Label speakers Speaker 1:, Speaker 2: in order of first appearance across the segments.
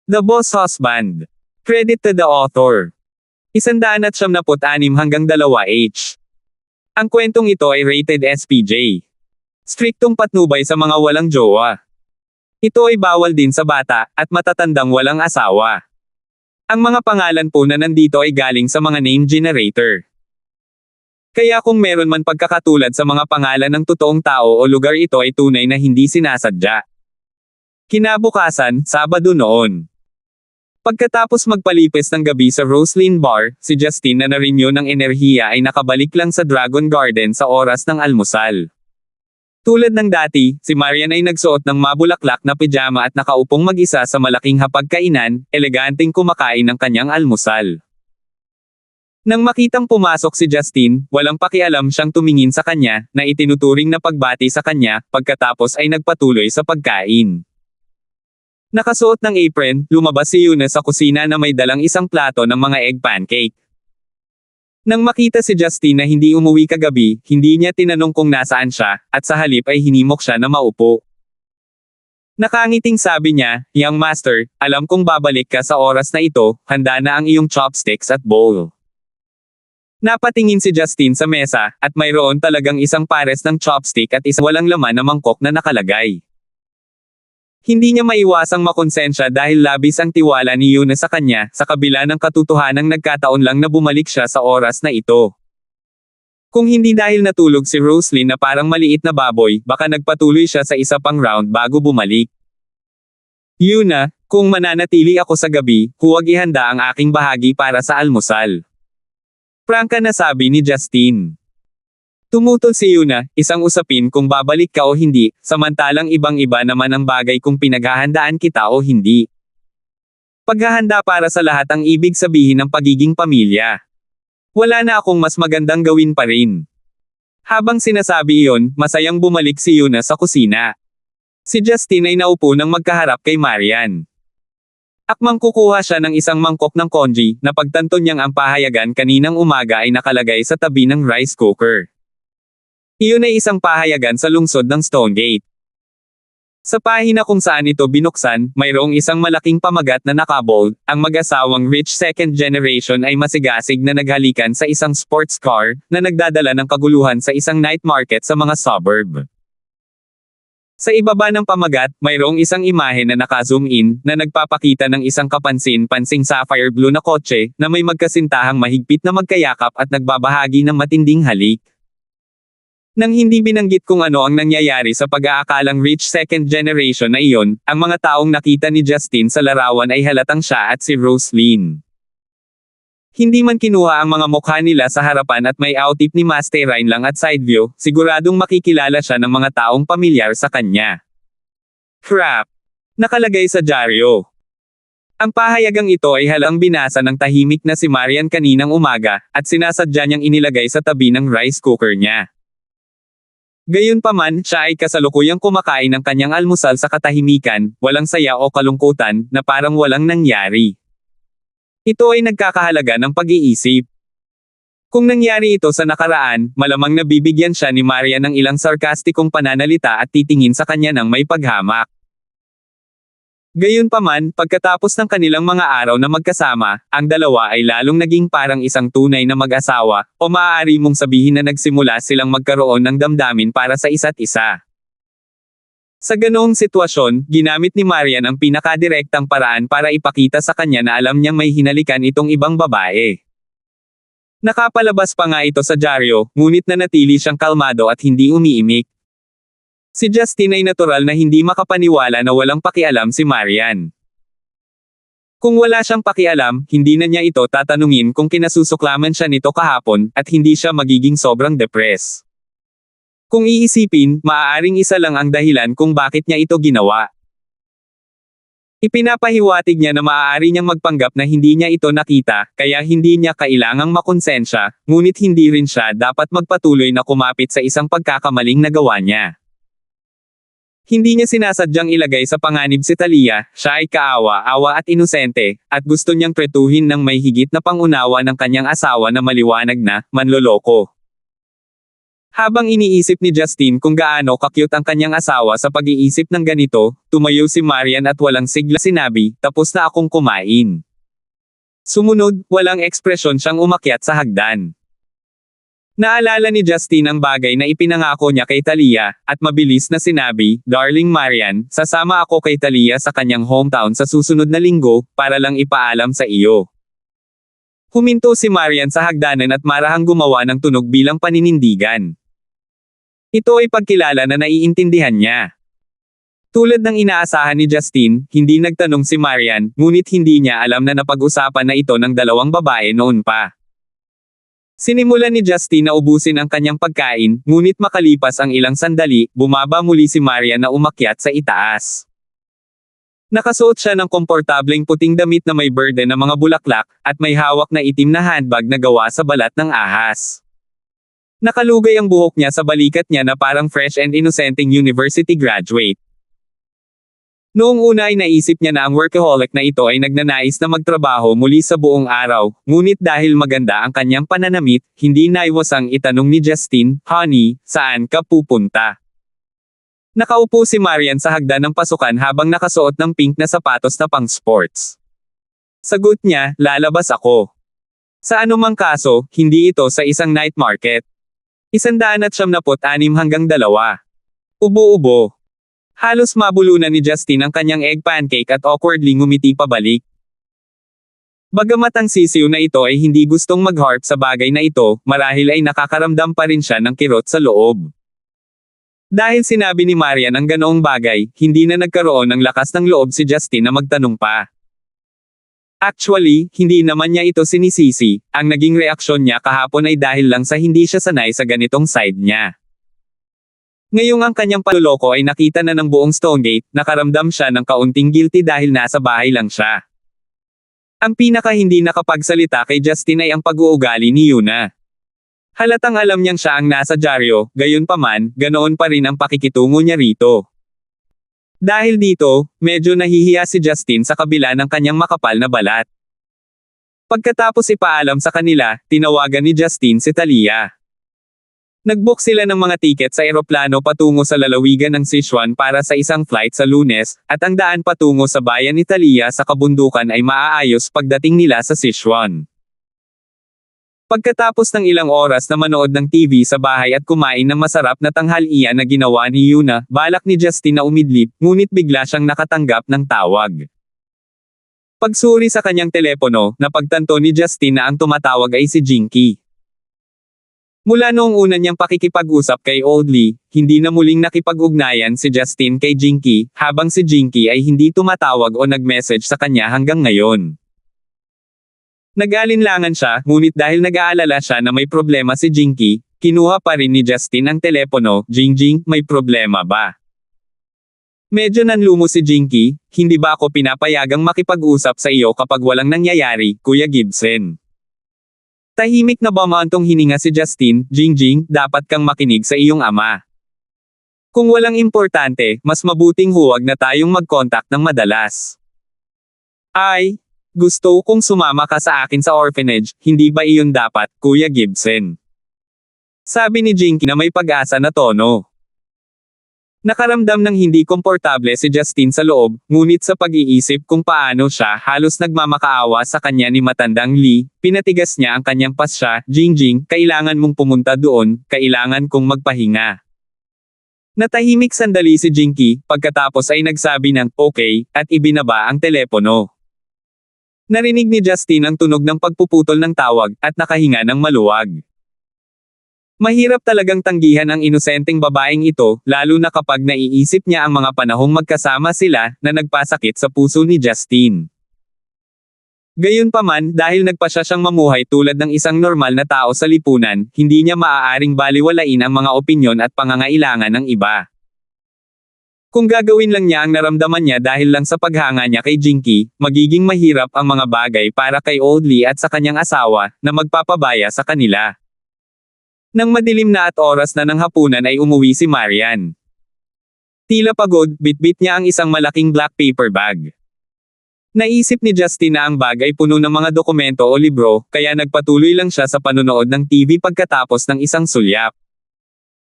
Speaker 1: The Boss Husband. Credit to the author. 176 hanggang 2H. Ang kwentong ito ay rated SPJ. Striktong patnubay sa mga walang jowa. Ito ay bawal din sa bata, at matatandang walang asawa. Ang mga pangalan po na nandito ay galing sa mga name generator. Kaya kung meron man pagkakatulad sa mga pangalan ng totoong tao o lugar, ito ay tunay na hindi sinasadya. Kinabukasan, Sabado noon. Pagkatapos magpalipis ng gabi sa Roslyn Bar, si Justin na na-renew ng enerhiya ay nakabalik lang sa Dragon Garden sa oras ng almusal. Tulad ng dati, si Marian ay nagsuot ng mabulaklak na pijama at nakaupong mag-isa sa malaking hapagkainan, eleganteng kumakain ng kanyang almusal. Nang makitang pumasok si Justin, walang pakialam siyang tumingin sa kanya, na itinuturing na pagbati sa kanya, pagkatapos ay nagpatuloy sa pagkain. Nakasuot ng apron, lumabas si Yuna sa kusina na may dalang isang plato ng mga egg pancake. Nang makita si Justin na hindi umuwi kagabi, hindi niya tinanong kung nasaan siya, at sa halip ay hinimok siya na maupo. Nakangiting sabi niya, "Young master, alam kong babalik ka sa oras na ito, handa na ang iyong chopsticks at bowl." Napatingin si Justin sa mesa, at mayroon talagang isang pares ng chopstick at isang walang laman na mangkok na nakalagay. Hindi niya maiwasang makonsensya dahil labis ang tiwala ni Yuna sa kanya, sa kabila ng katotohanang nagkataon lang na bumalik siya sa oras na ito. Kung hindi dahil natulog si Roslyn na parang maliit na baboy, baka nagpatuloy siya sa isa pang round bago bumalik. "Yuna, kung mananatili ako sa gabi, huwag ihanda ang aking bahagi para sa almusal." Prangka na sabi ni Justin. Tumutol si Yuna, isang usapin kung babalik ka o hindi, samantalang ibang-iba naman ang bagay kung pinaghahandaan kita o hindi. Paghahanda para sa lahat ang ibig sabihin ng pagiging pamilya. Wala na akong mas magandang gawin pa rin. Habang sinasabi iyon, masayang bumalik si Yuna sa kusina. Si Justin ay naupo nang magkaharap kay Marian. Akmang kukuha siya ng isang mangkok ng congee, na pagtanto niyang ang pahayagan kaninang umaga ay nakalagay sa tabi ng rice cooker. Iyon ay isang pahayagan sa lungsod ng Stonegate. Sa pahina kung saan ito binuksan, mayroong isang malaking pamagat na nakabold, ang mag-asawang rich second generation ay masigasig na naghalikan sa isang sports car, na nagdadala ng kaguluhan sa isang night market sa mga suburb. Sa ibaba ng pamagat, mayroong isang imahe na naka-zoom in, na nagpapakita ng isang kapansin-pansing sapphire blue na kotse, na may magkasintahang mahigpit na magkayakap at nagbabahagi ng matinding halik. Nang hindi binanggit kung ano ang nangyayari sa pag-aakalang rich second generation na iyon, ang mga taong nakita ni Justin sa larawan ay halatang siya at si Roslyn. Hindi man kinuha ang mga mukha nila sa harapan at may outfit ni Masterine lang at side view, siguradong makikilala siya ng mga taong pamilyar sa kanya. Crap! Nakalagay sa dyaryo. Ang pahayagang ito ay halang binasa ng tahimik na si Marian kaninang umaga, at sinasadya niyang inilagay sa tabi ng rice cooker niya. Gayunpaman, siya ay kasalukuyang kumakain ng kanyang almusal sa katahimikan, walang saya o kalungkutan, na parang walang nangyari. Ito ay nagkakahalaga ng pag-iisip. Kung nangyari ito sa nakaraan, malamang nabibigyan siya ni Maria ng ilang sarkastikong pananalita at titingin sa kanya ng may paghamak. Gayunpaman, pagkatapos ng kanilang mga araw na magkasama, ang dalawa ay lalong naging parang isang tunay na mag-asawa, o maaari mong sabihin na nagsimula silang magkaroon ng damdamin para sa isa't isa. Sa ganoong sitwasyon, ginamit ni Marian ang pinakadirektang paraan para ipakita sa kanya na alam niyang may hinalikan itong ibang babae. Nakapalabas pa nga ito sa dyaryo, ngunit nanatili siyang kalmado at hindi umiimik. Si Justin ay natural na hindi makapaniwala na walang pakialam si Marian. Kung wala siyang pakialam, hindi na niya ito tatanungin kung kinasusuklaman siya nito kahapon, at hindi siya magiging sobrang depressed. Kung iisipin, maaaring isa lang ang dahilan kung bakit niya ito ginawa. Ipinapahiwatig niya na maaari niyang magpanggap na hindi niya ito nakita, kaya hindi niya kailangang makonsensya, ngunit hindi rin siya dapat magpatuloy na kumapit sa isang pagkakamaling nagawa niya. Hindi niya sinasadyang ilagay sa panganib si Talia, siya ay kaawa-awa at inosente, at gusto niyang tretuhin ng may higit na pangunawa ng kanyang asawa na maliwanag na, manloloko. Habang iniisip ni Justin kung gaano ka-cute ang kanyang asawa sa pag-iisip ng ganito, tumayo si Marian at walang sigla sinabi, tapos na akong kumain. Sumunod, walang ekspresyon siyang umakyat sa hagdan. Naalala ni Justin ang bagay na ipinangako niya kay Talia, at mabilis na sinabi, Darling Marian, sasama ako kay Talia sa kanyang hometown sa susunod na linggo, para lang ipaalam sa iyo. Huminto si Marian sa hagdanan at marahang gumawa ng tunog bilang paninindigan. Ito ay pagkilala na naiintindihan niya. Tulad ng inaasahan ni Justin, hindi nagtanong si Marian, ngunit hindi niya alam na napag-usapan na ito ng dalawang babae noon pa. Sinimulan ni Justin na ubusin ang kanyang pagkain, ngunit makalipas ang ilang sandali, bumaba muli si Marian na umakyat sa itaas. Nakasuot siya ng komportableng puting damit na may burden na mga bulaklak, at may hawak na itim na handbag na gawa sa balat ng ahas. Nakalugay ang buhok niya sa balikat niya na parang fresh and innocenteng university graduate. Noong una ay naisip niya na ang workaholic na ito ay nagnanais na magtrabaho muli sa buong araw, ngunit dahil maganda ang kanyang pananamit, hindi naiwasang itanong ni Justin, Honey, saan ka pupunta? Nakaupo si Marian sa hagdan ng pasukan habang nakasuot ng pink na sapatos na pang sports. Sagot niya, lalabas ako. Sa anumang kaso, hindi ito sa isang night market. 176 hanggang 2. Ubo-ubo. Halos mabulunan ni Justin ang kanyang egg pancake at awkwardly ngumiti pabalik. Bagamat ang sisiw na ito ay hindi gustong mag-harp sa bagay na ito, marahil ay nakakaramdam pa rin siya ng kirot sa loob. Dahil sinabi ni Marian ang ganoong bagay, hindi na nagkaroon ng lakas ng loob si Justin na magtanong pa. Actually, hindi naman niya ito sinisisi, ang naging reaksyon niya kahapon ay dahil lang sa hindi siya sanay sa ganitong side niya. Ngayong ang kanyang paluloko ay nakita na ng buong Stonegate, nakaramdam siya ng kaunting guilty dahil nasa bahay lang siya. Ang pinaka hindi nakapagsalita kay Justin ay ang pag-uugali ni Yuna. Halatang alam niyang siya ang nasa dyaryo, gayunpaman, ganoon pa rin ang pakikitungo niya rito. Dahil dito, medyo nahihiya si Justin sa kabila ng kanyang makapal na balat. Pagkatapos ipaalam sa kanila, tinawagan ni Justin si Talia. Nag-book sila ng mga tiket sa eroplano patungo sa lalawigan ng Sichuan para sa isang flight sa Lunes, at ang daan patungo sa bayan ni Talia sa kabundukan ay maaayos pagdating nila sa Sichuan. Pagkatapos ng ilang oras na manood ng TV sa bahay at kumain ng masarap na tanghalian na ginawa ni Yuna, balak ni Justin na umidlip, ngunit bigla siyang nakatanggap ng tawag. Pagsuri sa kanyang telepono, napagtanto ni Justin na ang tumatawag ay si Jinky. Mula noong una niyang pakikipag-usap kay Oldly, hindi na muling nakipag-ugnayan si Justin kay Jinky, habang si Jinky ay hindi tumatawag o nag-message sa kanya hanggang ngayon. Nag-alinlangan siya, ngunit dahil nag-aalala siya na may problema si Jinky, kinuha pa rin ni Justin ang telepono, Jingjing, may problema ba? Medyo nanlumo si Jinky, hindi ba ako pinapayagang makipag-usap sa iyo kapag walang nangyayari, Kuya Gibson? Tahimik na bumantong hininga si Justin, Jingjing, dapat kang makinig sa iyong ama. Kung walang importante, mas mabuting huwag na tayong mag-contact ng madalas. Ay, gusto kong sumama ka sa akin sa orphanage, hindi ba iyon dapat, Kuya Gibson? Sabi ni Jinky na may pag-asa na tono. Nakaramdam ng hindi komportable si Justin sa loob, ngunit sa pag-iisip kung paano siya halos nagmamakaawa sa kanya ni matandang Lee, pinatigas niya ang kanyang pasya, Jingjing, kailangan mong pumunta doon, kailangan kong magpahinga. Natahimik sandali si Jinky, pagkatapos ay nagsabi ng, okay, at ibinaba ang telepono. Narinig ni Justin ang tunog ng pagpuputol ng tawag, at nakahinga ng maluwag. Mahirap talagang tanggihan ang inosenteng babaeng ito, lalo na kapag naiisip niya ang mga panahong magkasama sila, na nagpasakit sa puso ni Justin. Gayunpaman, dahil nagpasya siyang mamuhay tulad ng isang normal na tao sa lipunan, hindi niya maaaring baliwalain ang mga opinyon at pangangailangan ng iba. Kung gagawin lang niya ang naramdaman niya dahil lang sa paghanga niya kay Jinky, magiging mahirap ang mga bagay para kay Oldly at sa kanyang asawa, na magpapabaya sa kanila. Nang madilim na at oras na ng hapunan ay umuwi si Marian. Tila pagod, bitbit niya ang isang malaking black paper bag. Naisip ni Justin na ang bag ay puno ng mga dokumento o libro, kaya nagpatuloy lang siya sa panonood ng TV pagkatapos ng isang sulyap.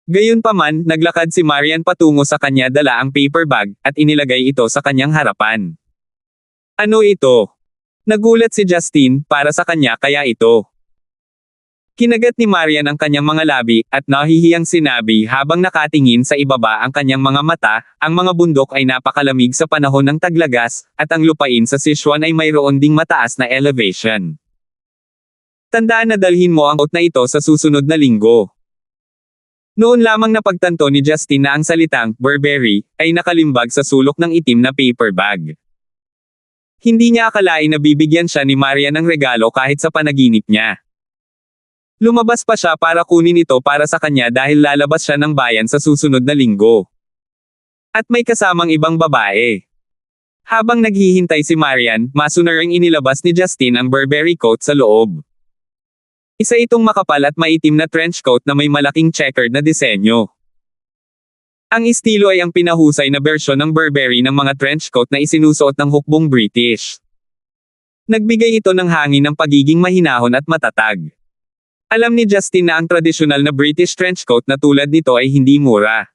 Speaker 1: Gayunpaman, naglakad si Marian patungo sa kanya dala ang paper bag, at inilagay ito sa kanyang harapan. Ano ito? Nagulat si Justine, para sa kanya kaya ito. Kinagat ni Marian ang kanyang mga labi, at nahihiyang sinabi habang nakatingin sa ibaba ang kanyang mga mata, ang mga bundok ay napakalamig sa panahon ng taglagas, at ang lupain sa Sichuan ay mayroon ding mataas na elevation. Tandaan na dalhin mo ang coat na ito sa susunod na linggo. Noon lamang napagtanto ni Justine na ang salitang, Burberry, ay nakalimbag sa sulok ng itim na paper bag. Hindi niya akalain na bibigyan siya ni Marian ng regalo kahit sa panaginip niya. Lumabas pa siya para kunin ito para sa kanya dahil lalabas siya ng bayan sa susunod na linggo. At may kasamang ibang babae. Habang naghihintay si Marian, masunaring inilabas ni Justine ang Burberry coat sa loob. Isa itong makapal at maitim na trench coat na may malaking checkered na disenyo. Ang estilo ay ang pinahusay na bersyon ng Burberry ng mga trench coat na isinusuot ng hukbong British. Nagbigay ito ng hangin ng pagiging mahinahon at matatag. Alam ni Justine na ang tradisyonal na British trench coat na tulad nito ay hindi mura.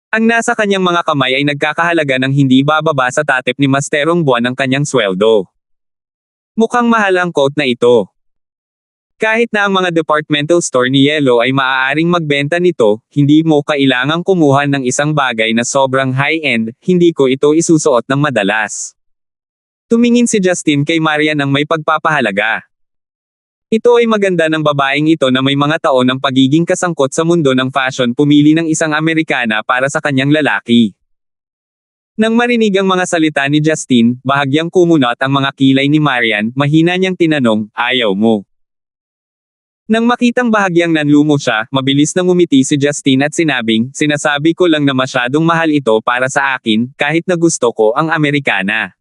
Speaker 1: Ang nasa kanyang mga kamay ay nagkakahalaga ng hindi bababa sa tatip ni masterong buwan ng kanyang sweldo. Mukhang mahal ang coat na ito. Kahit na ang mga departmental store ni Yellow ay maaaring magbenta nito, hindi mo kailangang kumuha ng isang bagay na sobrang high-end, hindi ko ito isusuot ng madalas. Tumingin si Justine kay Marian ng may pagpapahalaga. Ito ay maganda ng babaeng ito na may mga taon ng pagiging kasangkot sa mundo ng fashion pumili ng isang Amerikana para sa kanyang lalaki. Nang marinig ang mga salita ni Justine, bahagyang kumunot ang mga kilay ni Marian, mahina niyang tinanong, ayaw mo. Nang makitang bahagyang nanlumo siya, mabilis na ngumiti si Justine at sinabing, sinasabi ko lang na masyadong mahal ito para sa akin, kahit na gusto ko ang Amerikana.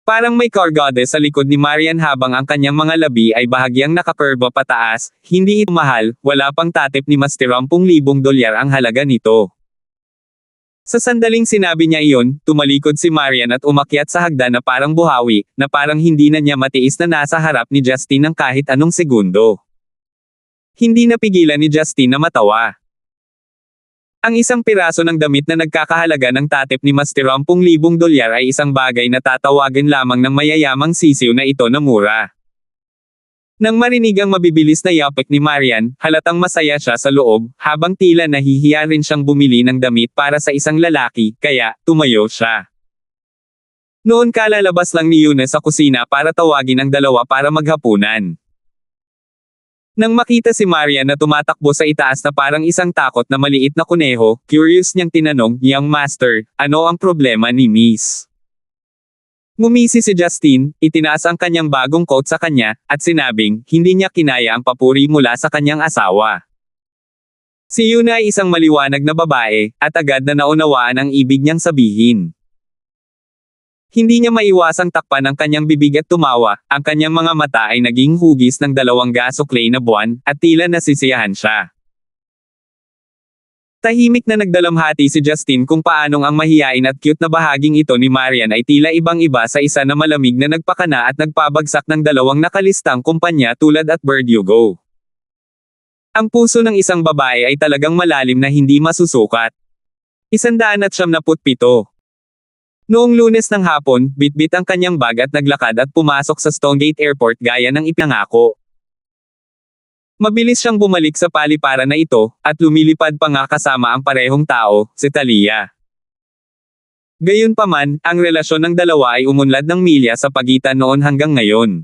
Speaker 1: Parang may car goddess sa likod ni Marian habang ang kanyang mga labi ay bahagyang nakakurba pataas, hindi ito mahal, wala pang tatip ni mas $10,000 ang halaga nito. Sa sandaling sinabi niya iyon, tumalikod si Marian at umakyat sa hagdan na parang buhawi, na parang hindi na niya matiis na nasa harap ni Justine ng kahit anong segundo. Hindi napigilan ni Justine na matawa. Ang isang piraso ng damit na nagkakahalaga ng tatip ni mas $10,000 ay isang bagay na tatawagan lamang ng mayayamang sisiw na ito na mura. Nang marinig ang mabibilis na yapik ni Marian, halatang masaya siya sa loob, habang tila nahihiya rin siyang bumili ng damit para sa isang lalaki, kaya, tumayo siya. Noon kalalabas lang ni Eunice sa kusina para tawagin ang dalawa para maghapunan. Nang makita si Marian na tumatakbo sa itaas na parang isang takot na maliit na kuneho, curious niyang tinanong, Young Master, ano ang problema ni Miss? Ngumisi si Justine, itinaas ang kanyang bagong coat sa kanya, at sinabing, hindi niya kinaya ang papuri mula sa kanyang asawa. Si Yuna ay isang maliwanag na babae, at agad na naunawaan ang ibig niyang sabihin. Hindi niya maiwasang takpan ang kanyang bibig at tumawa, ang kanyang mga mata ay naging hugis ng 2 gasoklay na buwan, at tila nasisiyahan siya. Tahimik na nagdalamhati si Justine kung paanong ang mahiyain at cute na bahaging ito ni Marian ay tila ibang-iba sa isa na malamig na nagpakana at nagpabagsak ng 2 nakalistang kumpanya tulad at Bird You Go. Ang puso ng isang babae ay talagang malalim na hindi masusukat. 197. Noong Lunes ng hapon, bitbit ang kanyang bag at naglakad at pumasok sa Stonegate Airport gaya ng ipinangako. Mabilis siyang bumalik sa paliparan na ito, at lumilipad pa nga kasama ang parehong tao, si Talia. Gayunpaman, ang relasyon ng dalawa ay umunlad ng milya sa pagitan noon hanggang ngayon.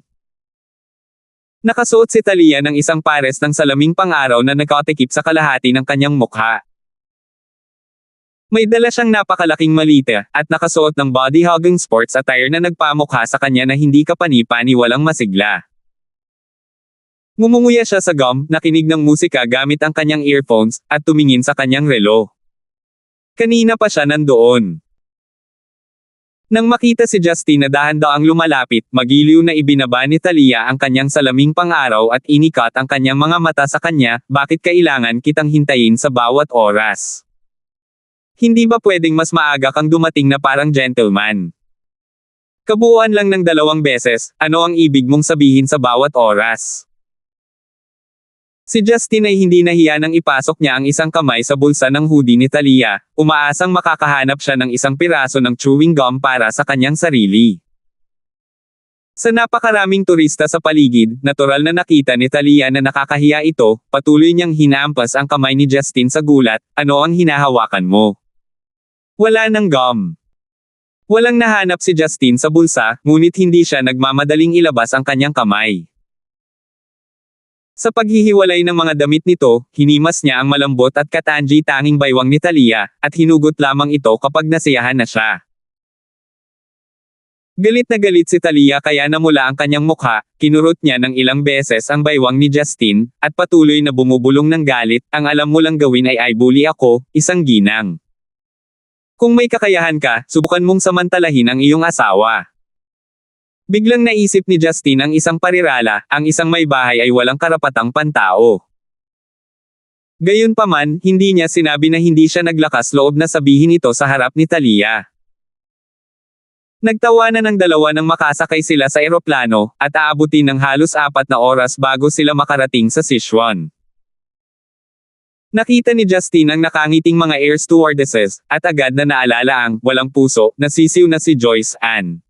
Speaker 1: Nakasuot si Talia ng isang pares ng salaming pang-araw na nakatikip sa kalahati ng kanyang mukha. May dala siyang napakalaking malita, at nakasuot ng body-hugging sports attire na nagpamukha sa kanya na hindi kapani-pani walang masigla. Ngumunguya siya sa gum, nakinig ng musika gamit ang kanyang earphones, at tumingin sa kanyang relo. Kanina pa siya nandoon. Nang makita si Justine na dahan-daang lumalapit, magiliw na ibinaba ni Talia ang kanyang salaming pang-araw at inikat ang kanyang mga mata sa kanya, bakit kailangan kitang hintayin sa bawat oras? Hindi ba pwedeng mas maaga kang dumating na parang gentleman? Kabuuan lang ng 2 beses, ano ang ibig mong sabihin sa bawat oras? Si Justin ay hindi nahiya nang ipasok niya ang isang kamay sa bulsa ng hoodie ni Talia, umaasang makakahanap siya ng isang piraso ng chewing gum para sa kanyang sarili. Sa napakaraming turista sa paligid, natural na nakita ni Talia na nakakahiya ito, patuloy niyang hinampas ang kamay ni Justin sa gulat, ano ang hinahawakan mo? Wala ng gum. Walang nahanap si Justin sa bulsa, ngunit hindi siya nagmamadaling ilabas ang kanyang kamay. Sa paghihiwalay ng mga damit nito, hinimas niya ang malambot at katangi-tanging baywang ni Talia, at hinugot lamang ito kapag nasiyahan na siya. Galit na galit si Talia kaya namula ang kanyang mukha, kinurot niya ng ilang beses ang baywang ni Justin, at patuloy na bumubulong ng galit, ang alam mo lang gawin ay bully ako, isang ginang. Kung may kakayahan ka, subukan mong samantalahin ang iyong asawa. Biglang naisip ni Justin ang isang parirala, ang isang may bahay ay walang karapatang pantao. Gayunpaman, hindi niya sinabi na hindi siya naglakas loob na sabihin ito sa harap ni Talia. Nagtawanan ng dalawa nang makasakay sila sa eroplano, at aabutin ng halos 4 na oras bago sila makarating sa Sichuan. Nakita ni Justin ang nakangiting mga air stewardesses, at agad na naalala ang walang puso na sisiw na si Joyce Ann.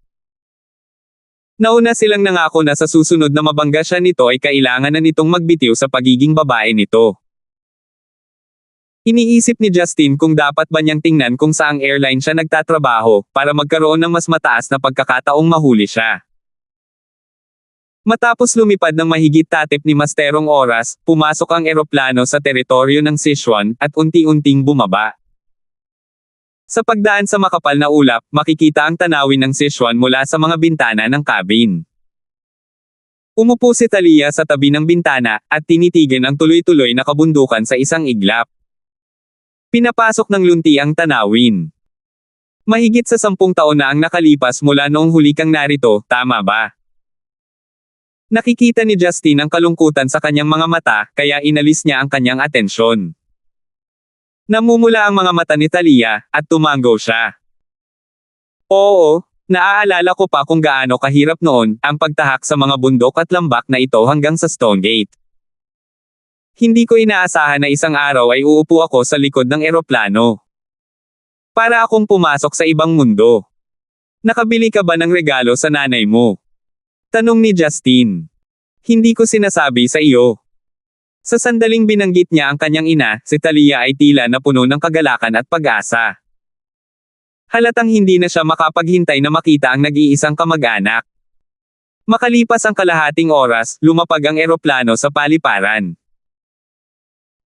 Speaker 1: Nauna silang nangako na sa susunod na mabangga siya nito ay kailangan na nitong magbitiw sa pagiging babae nito. Iniisip ni Justin kung dapat ba niyang tingnan kung saang airline siya nagtatrabaho, para magkaroon ng mas mataas na pagkakataong mahuli siya. Matapos lumipad ng mahigit 30 oras, pumasok ang eroplano sa teritoryo ng Sichuan, at unti-unting bumaba. Sa pagdaan sa makapal na ulap, makikita ang tanawin ng Sichuan mula sa mga bintana ng cabin. Umupo si Talia sa tabi ng bintana, at tinitigan ang tuloy-tuloy na kabundukan sa isang iglap. Pinapasok ng lunti ang tanawin. Mahigit sa 10 taon na ang nakalipas mula noong huli kang narito, tama ba? Nakikita ni Justin ang kalungkutan sa kanyang mga mata, kaya inalis niya ang kanyang atensyon. Namumula ang mga mata ni Talia, at tumango siya. Oo, naaalala ko pa kung gaano kahirap noon, ang pagtahak sa mga bundok at lambak na ito hanggang sa Stone Gate. Hindi ko inaasahan na isang araw ay uupo ako sa likod ng eroplano. Para akong pumasok sa ibang mundo. Nakabili ka ba ng regalo sa nanay mo? Tanong ni Justin. Hindi ko sinasabi sa iyo. Sa sandaling binanggit niya ang kanyang ina, si Talia ay tila na puno ng kagalakan at pag-asa. Halatang hindi na siya makapaghintay na makita ang nag-iisang kamag-anak. Makalipas ang kalahating oras, lumapag ang eroplano sa paliparan.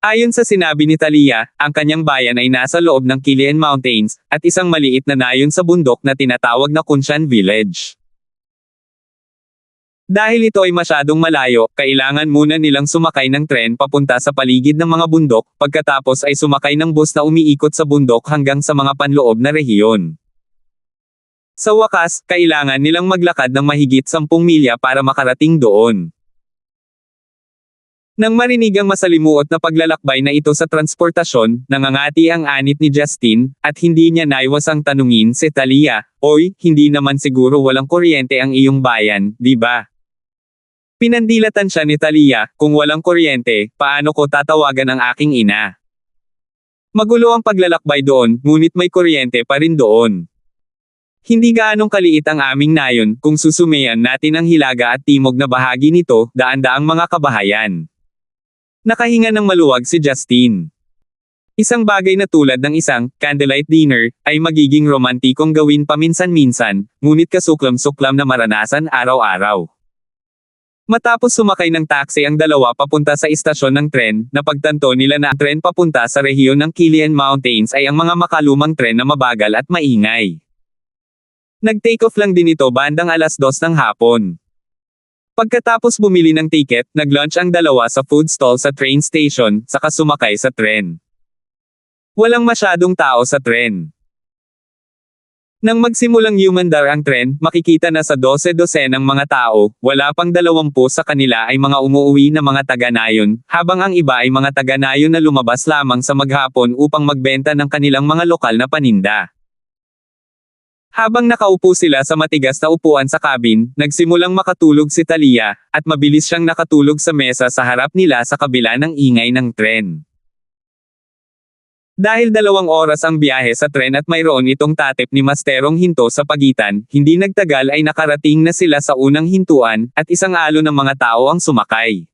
Speaker 1: Ayon sa sinabi ni Talia, ang kanyang bayan ay nasa loob ng Kilian Mountains, at isang maliit na nayon sa bundok na tinatawag na Kunshan Village. Dahil ito ay masyadong malayo, kailangan muna nilang sumakay ng tren papunta sa paligid ng mga bundok, pagkatapos ay sumakay ng bus na umiikot sa bundok hanggang sa mga panloob na rehiyon. Sa wakas, kailangan nilang maglakad ng mahigit 10 milya para makarating doon. Nang marinig ang masalimuot na paglalakbay na ito sa transportasyon, nangangati ang anit ni Justin, at hindi niya naiwasang tanungin si Talia, "Oy, hindi naman siguro walang kuryente ang iyong bayan, di ba?" Pinandilatan siya ni Talia, "Kung walang kuryente, paano ko tatawagan ang aking ina?" Magulo ang paglalakbay doon, ngunit may kuryente pa rin doon. Hindi gaanong kaliit ang aming nayon, kung susumayan natin ang hilaga at timog na bahagi nito, daan-daang mga kabahayan. Nakahinga ng maluwag si Justin. Isang bagay na tulad ng isang candlelight dinner ay magiging romantikong gawin paminsan-minsan, ngunit kasuklam-suklam na maranasan araw-araw. Matapos sumakay ng taxi ang dalawa papunta sa istasyon ng tren, napagtanto nila na ang tren papunta sa rehiyon ng Kilian Mountains ay ang mga makalumang tren na mabagal at maingay. Nag-take off lang din ito bandang 2:00 ng hapon. Pagkatapos bumili ng tiket, nag-lunch ang dalawa sa food stall sa train station, saka sumakay sa tren. Walang masyadong tao sa tren. Nang magsimulang humandar ang tren, makikita na sa 12-dosenang mga tao, wala pang 20 sa kanila ay mga umuuwi na mga taga-nayon, habang ang iba ay mga taga-nayon na lumabas lamang sa maghapon upang magbenta ng kanilang mga lokal na paninda. Habang nakaupo sila sa matigas na upuan sa cabin, nagsimulang makatulog si Talia, at mabilis siyang nakatulog sa mesa sa harap nila sa kabila ng ingay ng tren. Dahil 2 oras ang biyahe sa tren at mayroon itong tatip ni Masterong hinto sa pagitan, hindi nagtagal ay nakarating na sila sa unang hintuan, at isang alo ng mga tao ang sumakay.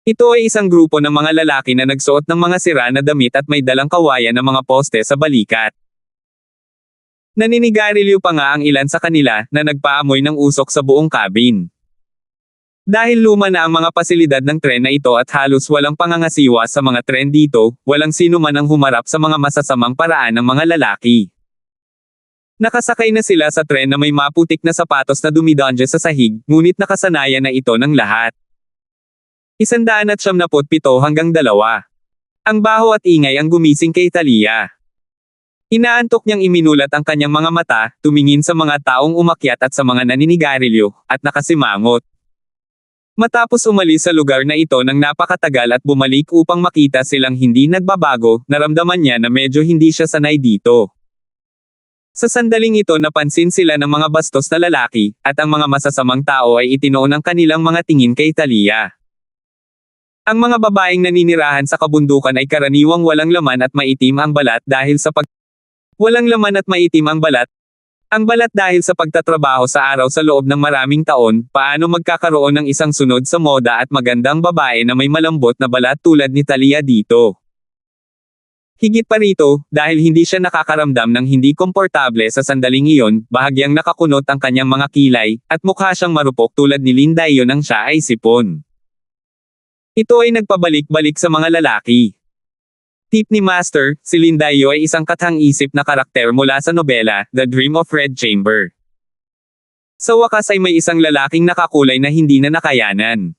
Speaker 1: Ito ay isang grupo ng mga lalaki na nagsuot ng mga sira na damit at may dalang kawayan ng mga poste sa balikat. Naninigarilyo pa nga ang ilan sa kanila, na nagpaamoy ng usok sa buong cabin. Dahil luma na ang mga pasilidad ng tren na ito at halos walang pangangasiwa sa mga tren dito, walang sino man ang humarap sa mga masasamang paraan ng mga lalaki. Nakasakay na sila sa tren na may maputik na sapatos na dumidonje sa sahig, ngunit nakasanayan na ito ng lahat. 177 hanggang 2. Ang baho at ingay ang gumising kay Talia. Inaantok niyang iminulat ang kanyang mga mata, tumingin sa mga taong umakyat at sa mga naninigarilyo, at nakasimangot. Matapos umalis sa lugar na ito ng napakatagal at bumalik upang makita silang hindi nagbabago, naramdaman niya na medyo hindi siya sanay dito. Sa sandaling ito napansin sila ng mga bastos na lalaki, at ang mga masasamang tao ay itinoon ang kanilang mga tingin kay Talia. Ang mga babaeng naninirahan sa kabundukan ay karaniwang walang laman at maitim ang balat dahil sa Walang laman at maitim ang balat. Ang balat dahil sa pagtatrabaho sa araw sa loob ng maraming taon, paano magkakaroon ng isang sunod sa moda at magandang babae na may malambot na balat tulad ni Talia dito. Higit pa rito, dahil hindi siya nakakaramdam ng hindi komportable sa sandaling iyon, bahagyang nakakunot ang kanyang mga kilay, at mukha siyang marupok tulad ni Lindayo nang siya ay sipon. Ito ay nagpabalik-balik sa mga lalaki. Tip ni Master, si Lindayo ay isang kathang-isip na karakter mula sa nobela, The Dream of Red Chamber. Sa wakas ay may isang lalaking nakakulay na hindi na nakayanan.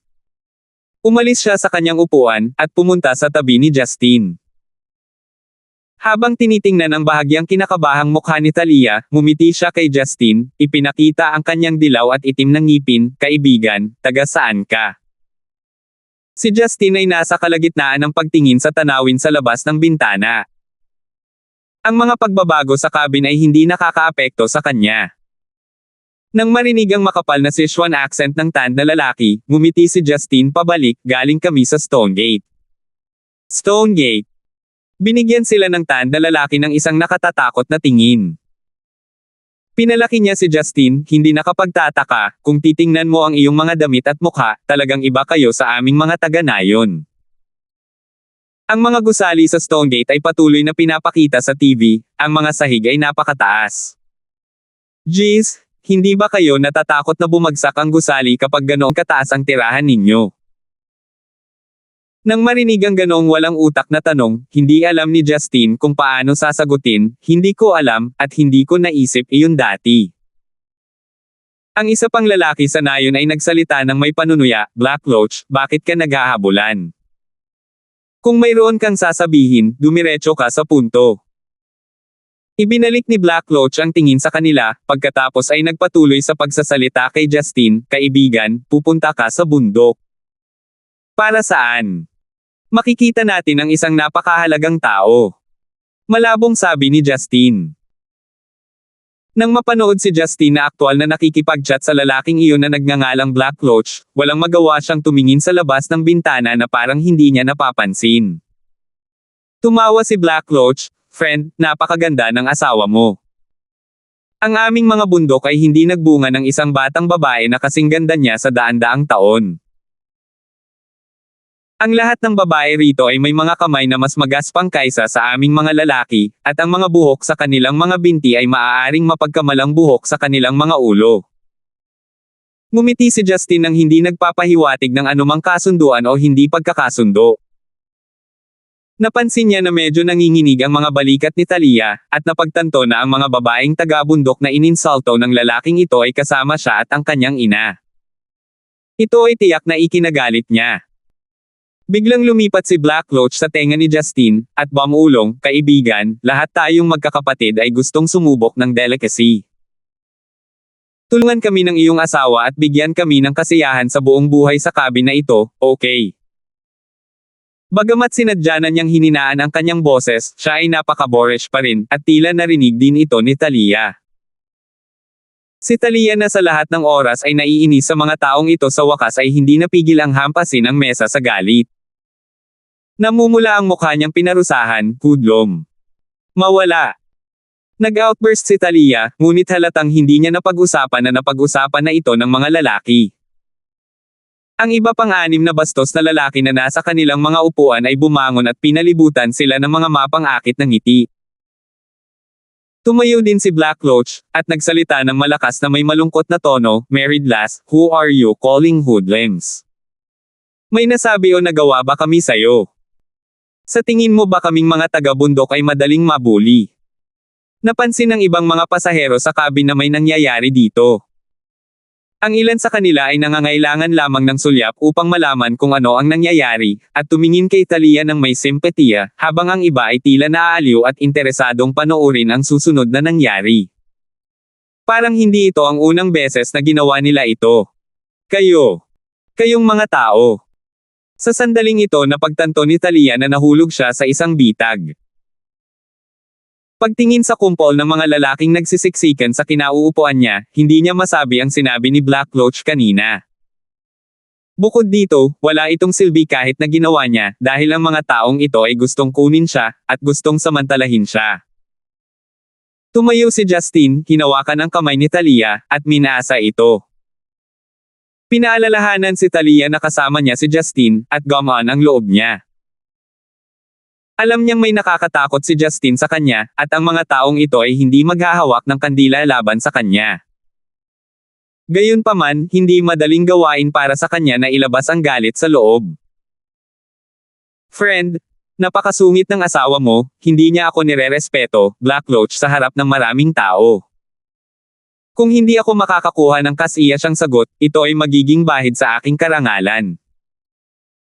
Speaker 1: Umalis siya sa kanyang upuan, at pumunta sa tabi ni Justine. Habang tinitingnan ang bahagyang kinakabahang mukha ni Talia, ngumiti siya kay Justine, ipinakita ang kanyang dilaw at itim na ngipin, kaibigan, taga saan ka? Si Justine ay nasa kalagitnaan ng pagtingin sa tanawin sa labas ng bintana. Ang mga pagbabago sa cabin ay hindi nakakaapekto sa kanya. Nang marinig ang makapal na Sichuan accent ng tan na lalaki, ngumiti si Justine pabalik, galing kami sa Stonegate. Stonegate. Binigyan sila ng tan na lalaki ng isang nakatatakot na tingin. Pinalaki niya si Justine, hindi nakapagtataka, kung titingnan mo ang iyong mga damit at mukha, talagang iba kayo sa aming mga taga-nayon. Ang mga gusali sa Stonegate ay patuloy na pinapakita sa TV, ang mga sahig ay napakataas. Jeez, hindi ba kayo natatakot na bumagsak ang gusali kapag ganoong kataas ang tirahan ninyo? Nang marinig ang ganoong walang utak na tanong, hindi alam ni Justine kung paano sasagutin, hindi ko alam, at hindi ko naisip iyon dati. Ang isa pang lalaki sa nayon ay nagsalita ng may panunuya, Black Loach, bakit ka naghahabulan? Kung mayroon kang sasabihin, dumiretso ka sa punto. Ibinalik ni Black Loach ang tingin sa kanila, pagkatapos ay nagpatuloy sa pagsasalita kay Justine, kaibigan, pupunta ka sa bundok. Para saan? Makikita natin ang isang napakahalagang tao. Malabong sabi ni Justine. Nang mapanood si Justine na aktual na nakikipag-chat sa lalaking iyon na nagngangalang Black Loach, walang magawa siyang tumingin sa labas ng bintana na parang hindi niya napapansin. Tumawa si Black Loach, friend, napakaganda ng asawa mo. Ang aming mga bundok ay hindi nagbunga ng isang batang babae na kasing ganda niya sa daan-daang taon. Ang lahat ng babae rito ay may mga kamay na mas magaspang kaysa sa aming mga lalaki, at ang mga buhok sa kanilang mga binti ay maaaring mapagkamalang buhok sa kanilang mga ulo. Ngumiti si Justine nang hindi nagpapahiwatig ng anumang kasunduan o hindi pagkakasundo. Napansin niya na medyo nanginginig ang mga balikat ni Talia, at napagtanto na ang mga babaeng taga-bundok na ininsulto ng lalaking ito ay kasama siya at ang kanyang ina. Ito ay tiyak na ikinagalit niya. Biglang lumipat si Black Loach sa tenga ni Justine, at bamulong, kaibigan, lahat tayong magkakapatid ay gustong sumubok ng delicacy. Tulungan kami ng iyong asawa at bigyan kami ng kasiyahan sa buong buhay sa cabin na ito, okay? Bagamat sinadya na niyang hininaan ang kanyang boses, siya ay napaka-boorish pa rin, at tila narinig din ito ni Talia. Si Talia na sa lahat ng oras ay naiinis sa mga taong ito sa wakas ay hindi napigil ang hampasin ang mesa sa galit. Namumula ang mukha niyang pinarusahan, kudlom. Mawala. Nag-outburst si Talia, ngunit halatang hindi niya napag-usapan na ito ng mga lalaki. Ang iba pang 6 na bastos na lalaki na nasa kanilang mga upuan ay bumangon at pinalibutan sila ng mga mapang-akit ng ngiti. Tumayo din si Black Roach, at nagsalita ng malakas na may malungkot na tono, "Married lass, who are you calling hoodlums? May nasabi o nagawa ba kami sayo? Sa tingin mo ba kaming mga taga-bundok ay madaling mabuli?" Napansin ng ibang mga pasahero sa cabin na may nangyayari dito. Ang ilan sa kanila ay nangangailangan lamang ng sulyap upang malaman kung ano ang nangyayari, at tumingin kay Talia ng may simpatiya, habang ang iba ay tila naaaliw at interesadong panoorin ang susunod na nangyari. Parang hindi ito ang unang beses na ginawa nila ito. Kayong mga tao. Sa sandaling ito napagtanto ni Talia na nahulog siya sa isang bitag. Pagtingin sa kumpol ng mga lalaking nagsisiksikan sa kinauupuan niya, hindi niya masabi ang sinabi ni Black Roach kanina. Bukod dito, wala itong silbi kahit na ginawa niya, dahil ang mga taong ito ay gustong kunin siya, at gustong samantalahin siya. Tumayo si Justin, hinawakan ang kamay ni Talia, at minaasa ito. Pinaalalahanan si Talia na kasama niya si Justin, at gumaan ang loob niya. Alam niyang may nakakatakot si Justin sa kanya, at ang mga taong ito ay hindi maghahawak ng kandila laban sa kanya. Gayunpaman, hindi madaling gawain para sa kanya na ilabas ang galit sa loob. "Friend, napakasungit ng asawa mo, hindi niya ako nirerespeto," Black Roach sa harap ng maraming tao. "Kung hindi ako makakakuha ng kasiya siyang sagot, ito ay magiging bahid sa aking karangalan."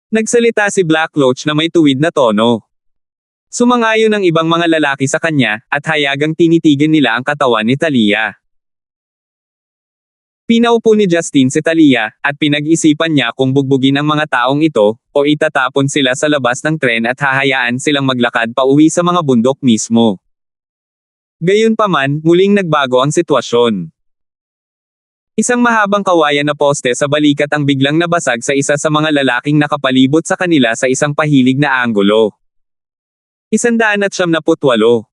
Speaker 1: Nagsalita si Black Roach na may tuwid na tono. Sumangayon ang ibang mga lalaki sa kanya, at hayagang tinitigan nila ang katawan ni Talia. Pinaupo ni Justin si Talia, at pinag-isipan niya kung bugbugin ang mga taong ito, o itatapon sila sa labas ng tren at hahayaan silang maglakad pauwi sa mga bundok mismo. Gayunpaman, muling nagbago ang sitwasyon. Isang mahabang kawayan na poste sa balikat ang biglang nabasag sa isa sa mga lalaking nakapalibot sa kanila sa isang pahilig na anggulo. 178.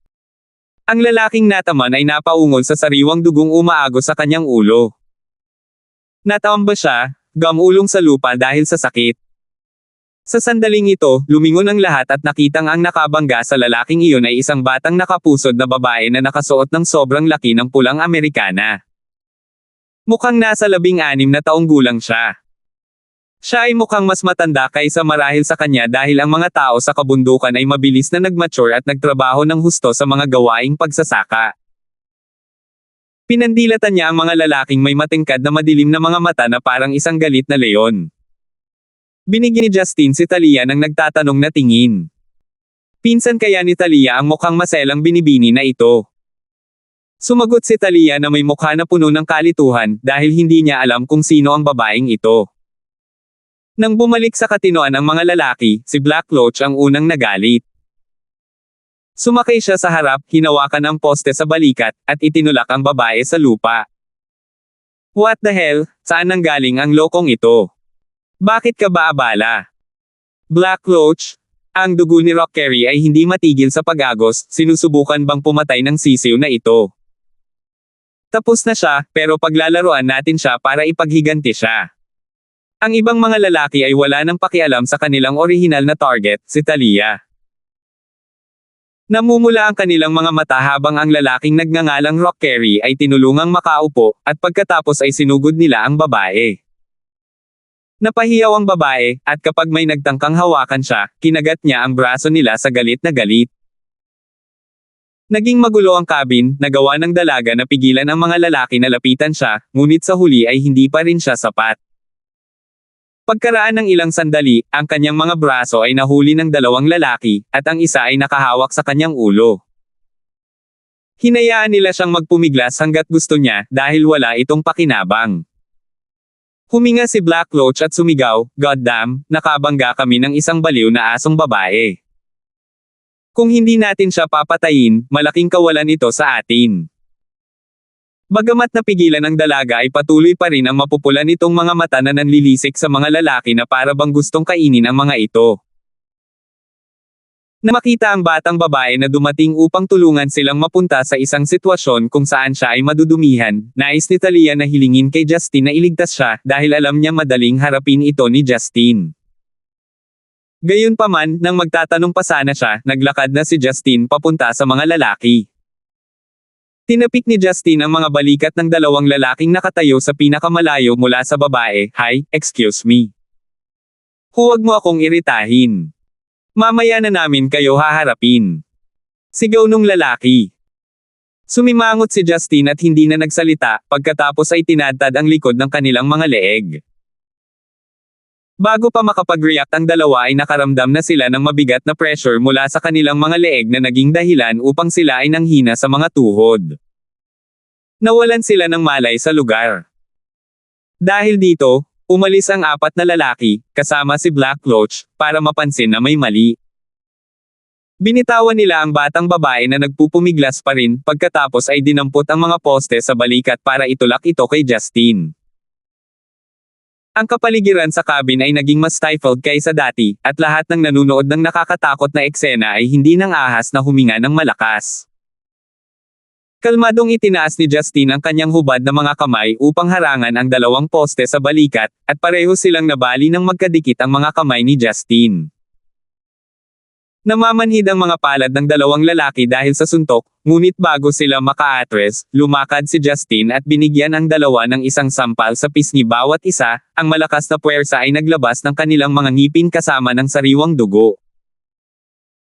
Speaker 1: Ang lalaking nataman ay napaungol sa sariwang dugong umaagos sa kanyang ulo. Natamba siya, gamulong sa lupa dahil sa sakit. Sa sandaling ito, lumingon ang lahat at nakitang ang nakabangga sa lalaking iyon ay isang batang nakapusod na babae na nakasuot ng sobrang laki ng pulang Amerikana. Mukhang nasa 16 na taong gulang siya. Siya ay mukhang mas matanda kaysa marahil sa kanya dahil ang mga tao sa kabundukan ay mabilis na nagmature at nagtrabaho ng husto sa mga gawaing pagsasaka. Pinandilatan niya ang mga lalaking may matingkad na madilim na mga mata na parang isang galit na leon. Binigyan ni Justin si Talia ng nagtatanong na tingin. Pinsan kaya ni Talia ang mukhang maselang binibini na ito? Sumagot si Talia na may mukha na puno ng kalituhan dahil hindi niya alam kung sino ang babaeng ito. Nang bumalik sa katinoan ang mga lalaki, si Black Roach ang unang nagalit. Sumakay siya sa harap, hinawakan ang poste sa balikat, at itinulak ang babae sa lupa. "What the hell? Saan nanggaling ang lokong ito? Bakit ka ba abala?" "Black Roach, ang dugo ni Rockery ay hindi matigil sa pag-agos, sinusubukan bang pumatay ng sisiw na ito? Tapos na siya, pero paglalaruan natin siya para ipaghiganti siya." Ang ibang mga lalaki ay wala nang pakialam sa kanilang orihinal na target, si Talia. Namumula ang kanilang mga mata habang ang lalaking nagngangalang Rockery ay tinulungang makaupo, at pagkatapos ay sinugod nila ang babae. Napahiyaw ang babae, at kapag may nagtangkang hawakan siya, kinagat niya ang braso nila sa galit na galit. Naging magulo ang cabin, nagawa ng dalaga na pigilan ang mga lalaki na lapitan siya, ngunit sa huli ay hindi pa rin siya sapat. Pagkaraan ng ilang sandali, ang kanyang mga braso ay nahuli ng 2 lalaki, at ang isa ay nakahawak sa kanyang ulo. Hinayaan nila siyang magpumiglas hanggat gusto niya, dahil wala itong pakinabang. Huminga si Black Roach at sumigaw, "Goddamn, nakabangga kami ng isang baliw na asong babae. Kung hindi natin siya papatayin, malaking kawalan ito sa atin." Bagamat napigilan ang dalaga ay patuloy pa rin ang mapupula nitong mga mata na nanlilisik sa mga lalaki na para bang gustong kainin ang mga ito. Na makita ang batang babae na dumating upang tulungan silang mapunta sa isang sitwasyon kung saan siya ay madudumihan, nais ni Talia na hilingin kay Justin na iligtas siya dahil alam niya madaling harapin ito ni Justin. Gayunpaman, nang magtatanong pa sana siya, naglakad na si Justin papunta sa mga lalaki. Tinapik ni Justin ang mga balikat ng dalawang lalaking nakatayo sa pinakamalayo mula sa babae. Hi, excuse me. Huwag mo akong iritahin. Mamaya na namin kayo haharapin. Sigaw nung lalaki. Sumimangot si Justin at hindi na nagsalita, pagkatapos ay tinadtad ang likod ng kanilang mga leeg. Bago pa makapag-react ang dalawa ay nakaramdam na sila ng mabigat na pressure mula sa kanilang mga leeg na naging dahilan upang sila ay nanghina sa mga tuhod. Nawalan sila ng malay sa lugar. Dahil dito, umalis ang apat na lalaki, kasama si Black Loach, para mapansin na may mali. Binitawan nila ang batang babae na nagpupumiglas pa rin, pagkatapos ay dinampot ang mga poste sa balikat para itulak ito kay Justin. Ang kapaligiran sa cabin ay naging mas stifled kaysa dati, at lahat ng nanunood ng nakakatakot na eksena ay hindi nang ahas na huminga ng malakas. Kalmadong itinaas ni Justin ang kanyang hubad na mga kamay upang harangan ang dalawang poste sa balikat, at pareho silang nabali ng magkadikit ang mga kamay ni Justin. Namamanhid ang mga palad ng dalawang lalaki dahil sa suntok, ngunit bago sila makaatres, lumakad si Justin at binigyan ang dalawa ng isang sampal sa pisngi bawat isa, ang malakas na puwersa ay naglabas ng kanilang mga ngipin kasama ng sariwang dugo.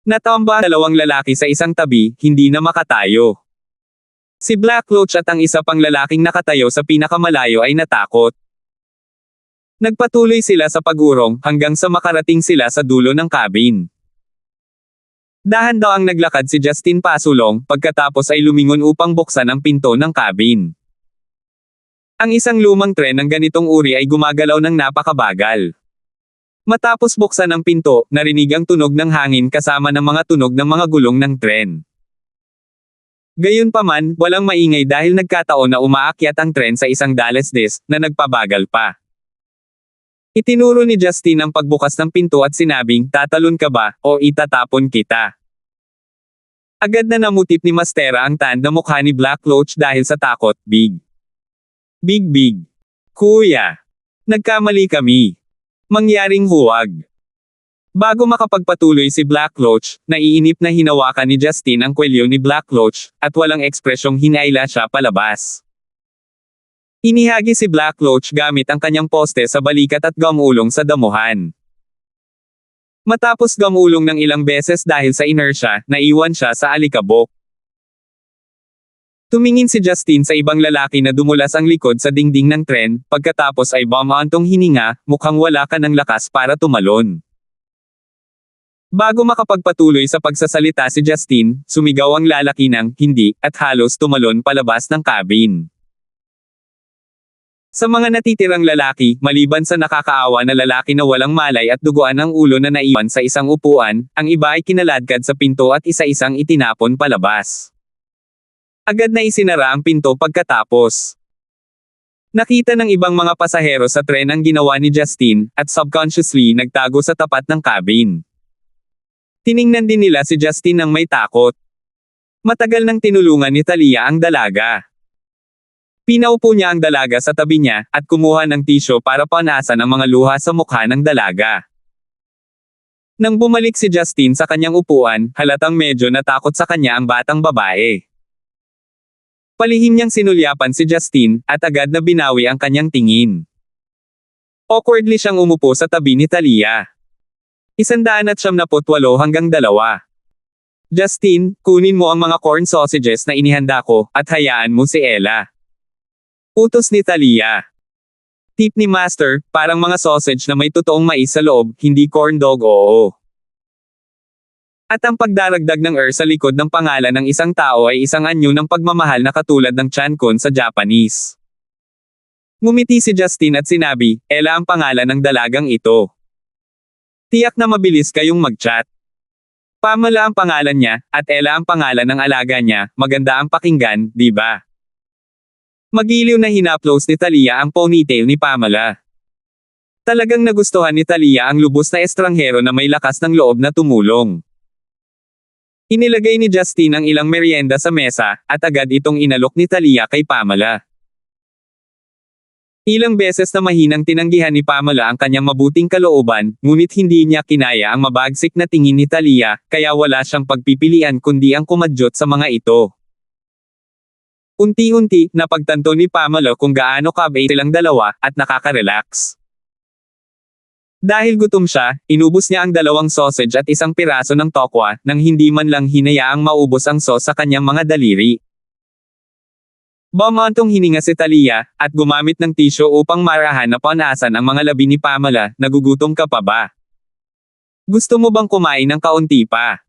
Speaker 1: Natamba ang dalawang lalaki sa isang tabi, hindi na makatayo. Si Black Loach at ang isa pang lalaking nakatayo sa pinakamalayo ay natakot. Nagpatuloy sila sa pag-urong hanggang sa makarating sila sa dulo ng cabin. Dahan-daang naglakad si Justin pasulong, pagkatapos ay lumingon upang buksan ang pinto ng cabin. Ang isang lumang tren ng ganitong uri ay gumagalaw ng napakabagal. Matapos buksan ang pinto, narinig ang tunog ng hangin kasama ng mga tunog ng mga gulong ng tren. Gayunpaman, walang maingay dahil nagkataon na umaakyat ang tren sa isang dalesdes na nagpabagal pa. Itinuro ni Justin ang pagbukas ng pinto at sinabing, tatalon ka ba, o itatapon kita. Agad na namutip ni Mastera ang tand na mukha ni Black Loach dahil sa takot. Big. Kuya. Nagkamali kami. Mangyaring huwag. Bago makapagpatuloy si Black Loach, naiinip na hinawakan ni Justin ang kwelyo ni Black Loach, at walang ekspresyong hinaila siya palabas. Inihagi si Black Loach gamit ang kanyang poste sa balikat at gamulong sa damuhan. Matapos gamulong ng ilang beses dahil sa inertia, naiwan siya sa alikabok. Tumingin si Justin sa ibang lalaki na dumulas ang likod sa dingding ng tren, pagkatapos ay bumantong hininga, mukhang wala ka ng lakas para tumalon. Bago makapagpatuloy sa pagsasalita si Justin, sumigaw ang lalaki ng hindi, at halos tumalon palabas ng cabin. Sa mga natitirang lalaki, maliban sa nakakaawa na lalaki na walang malay at duguan ang ulo na naiwan sa isang upuan, ang iba ay kinaladkad sa pinto at isa-isang itinapon palabas. Agad na isinara ang pinto pagkatapos. Nakita ng ibang mga pasahero sa tren ang ginawa ni Justin, at subconsciously nagtago sa tapat ng cabin. Tiningnan din nila si Justin nang may takot. Matagal nang tinulungan ni Talia ang dalaga. Pinaupo niya ang dalaga sa tabi niya, at kumuha ng tisyo para panasan ang mga luha sa mukha ng dalaga. Nang bumalik si Justin sa kanyang upuan, halatang medyo natakot sa kanya ang batang babae. Palihim niyang sinulyapan si Justin, at agad na binawi ang kanyang tingin. Awkwardly siyang umupo sa tabi ni Talia. 178 hanggang 2. Justin, kunin mo ang mga corn sausages na inihanda ko, at hayaan mo si Ella. Utos ni Talia. Tip ni Master, parang mga sausage na may totoong mais sa loob, hindi corn dog oo. At ang pagdaragdag ng sa likod ng pangalan ng isang tao ay isang anyo ng pagmamahal na katulad ng Chankon sa Japanese. Ngumiti si Justin at sinabi, Ella ang pangalan ng dalagang ito. Tiyak na mabilis kayong mag-chat. Pamela ang pangalan niya, at Ella ang pangalan ng alaga niya, maganda ang pakinggan, di ba? Magiliw na hinaplos ni Talia ang ponytail ni Pamela. Talagang nagustuhan ni Talia ang lubos na estranghero na may lakas ng loob na tumulong. Inilagay ni Justine ang ilang merienda sa mesa, at agad itong inalok ni Talia kay Pamela. Ilang beses na mahinang tinanggihan ni Pamela ang kanyang mabuting kalooban, ngunit hindi niya kinaya ang mabagsik na tingin ni Talia, kaya wala siyang pagpipilian kundi ang kumadyot sa mga ito. Unti-unti, napagtanto ni Pamela kung gaano kabait silang dalawa, at nakaka-relax. Dahil gutom siya, inubos niya ang 2 sausage at 1 piraso ng tokwa, nang hindi man lang hinayaang maubos ang sauce sa kanyang mga daliri. Bumantong hininga si Talia, at gumamit ng tisyo upang marahan na panasan ang mga labi ni Pamela. Nagugutom ka pa ba? Gusto mo bang kumain ng kaunti pa?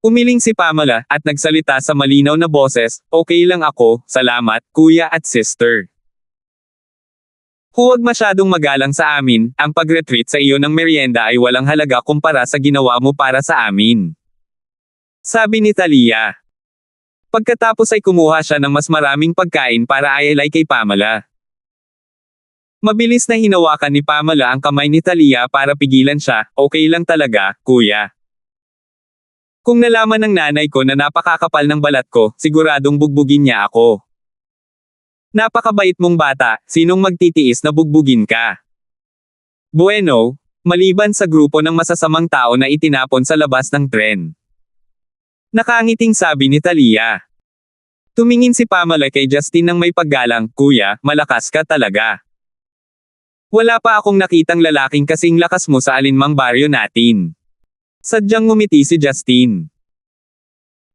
Speaker 1: Umiling si Pamela, at nagsalita sa malinaw na boses, "Okay lang ako, salamat, kuya at sister. Huwag masyadong magalang sa amin, ang pag-retreat sa iyo ng merienda ay walang halaga kumpara sa ginawa mo para sa amin." Sabi ni Talia. Pagkatapos ay kumuha siya ng mas maraming pagkain para ialay kay Pamela. Mabilis na hinawakan ni Pamela ang kamay ni Talia para pigilan siya, "Okay lang talaga, kuya. Kung nalaman ng nanay ko na napakakapal ng balat ko, siguradong bugbugin niya ako. Napakabait mong bata, sinong magtitiis na bugbugin ka?" Bueno, maliban sa grupo ng masasamang tao na itinapon sa labas ng tren. Nakangiting sabi ni Talia. Tumingin si Pamela kay Justine ng may paggalang, "Kuya, malakas ka talaga. Wala pa akong nakitang lalaking kasing lakas mo sa alinmang baryo natin." Sadyang ngumiti si Justine.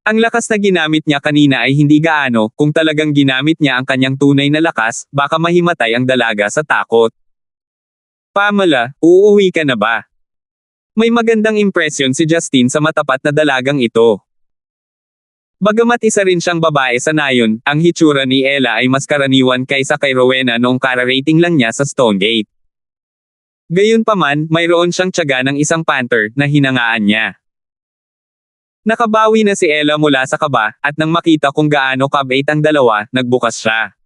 Speaker 1: Ang lakas na ginamit niya kanina ay hindi gaano, kung talagang ginamit niya ang kanyang tunay na lakas, baka mahimatay ang dalaga sa takot. "Pamela, uuwi ka na ba?" May magandang impresyon si Justine sa matapat na dalagang ito. Bagamat isa rin siyang babae sa nayon, ang hitsura ni Ella ay mas karaniwan kaysa kay Rowena noong kararating lang niya sa Stonegate. Gayunpaman, mayroon siyang tiyaga ng isang panther na hinangaan niya. Nakabawi na si Ella mula sa kaba, at nang makita kung gaano kabait ang dalawa, nagbukas siya.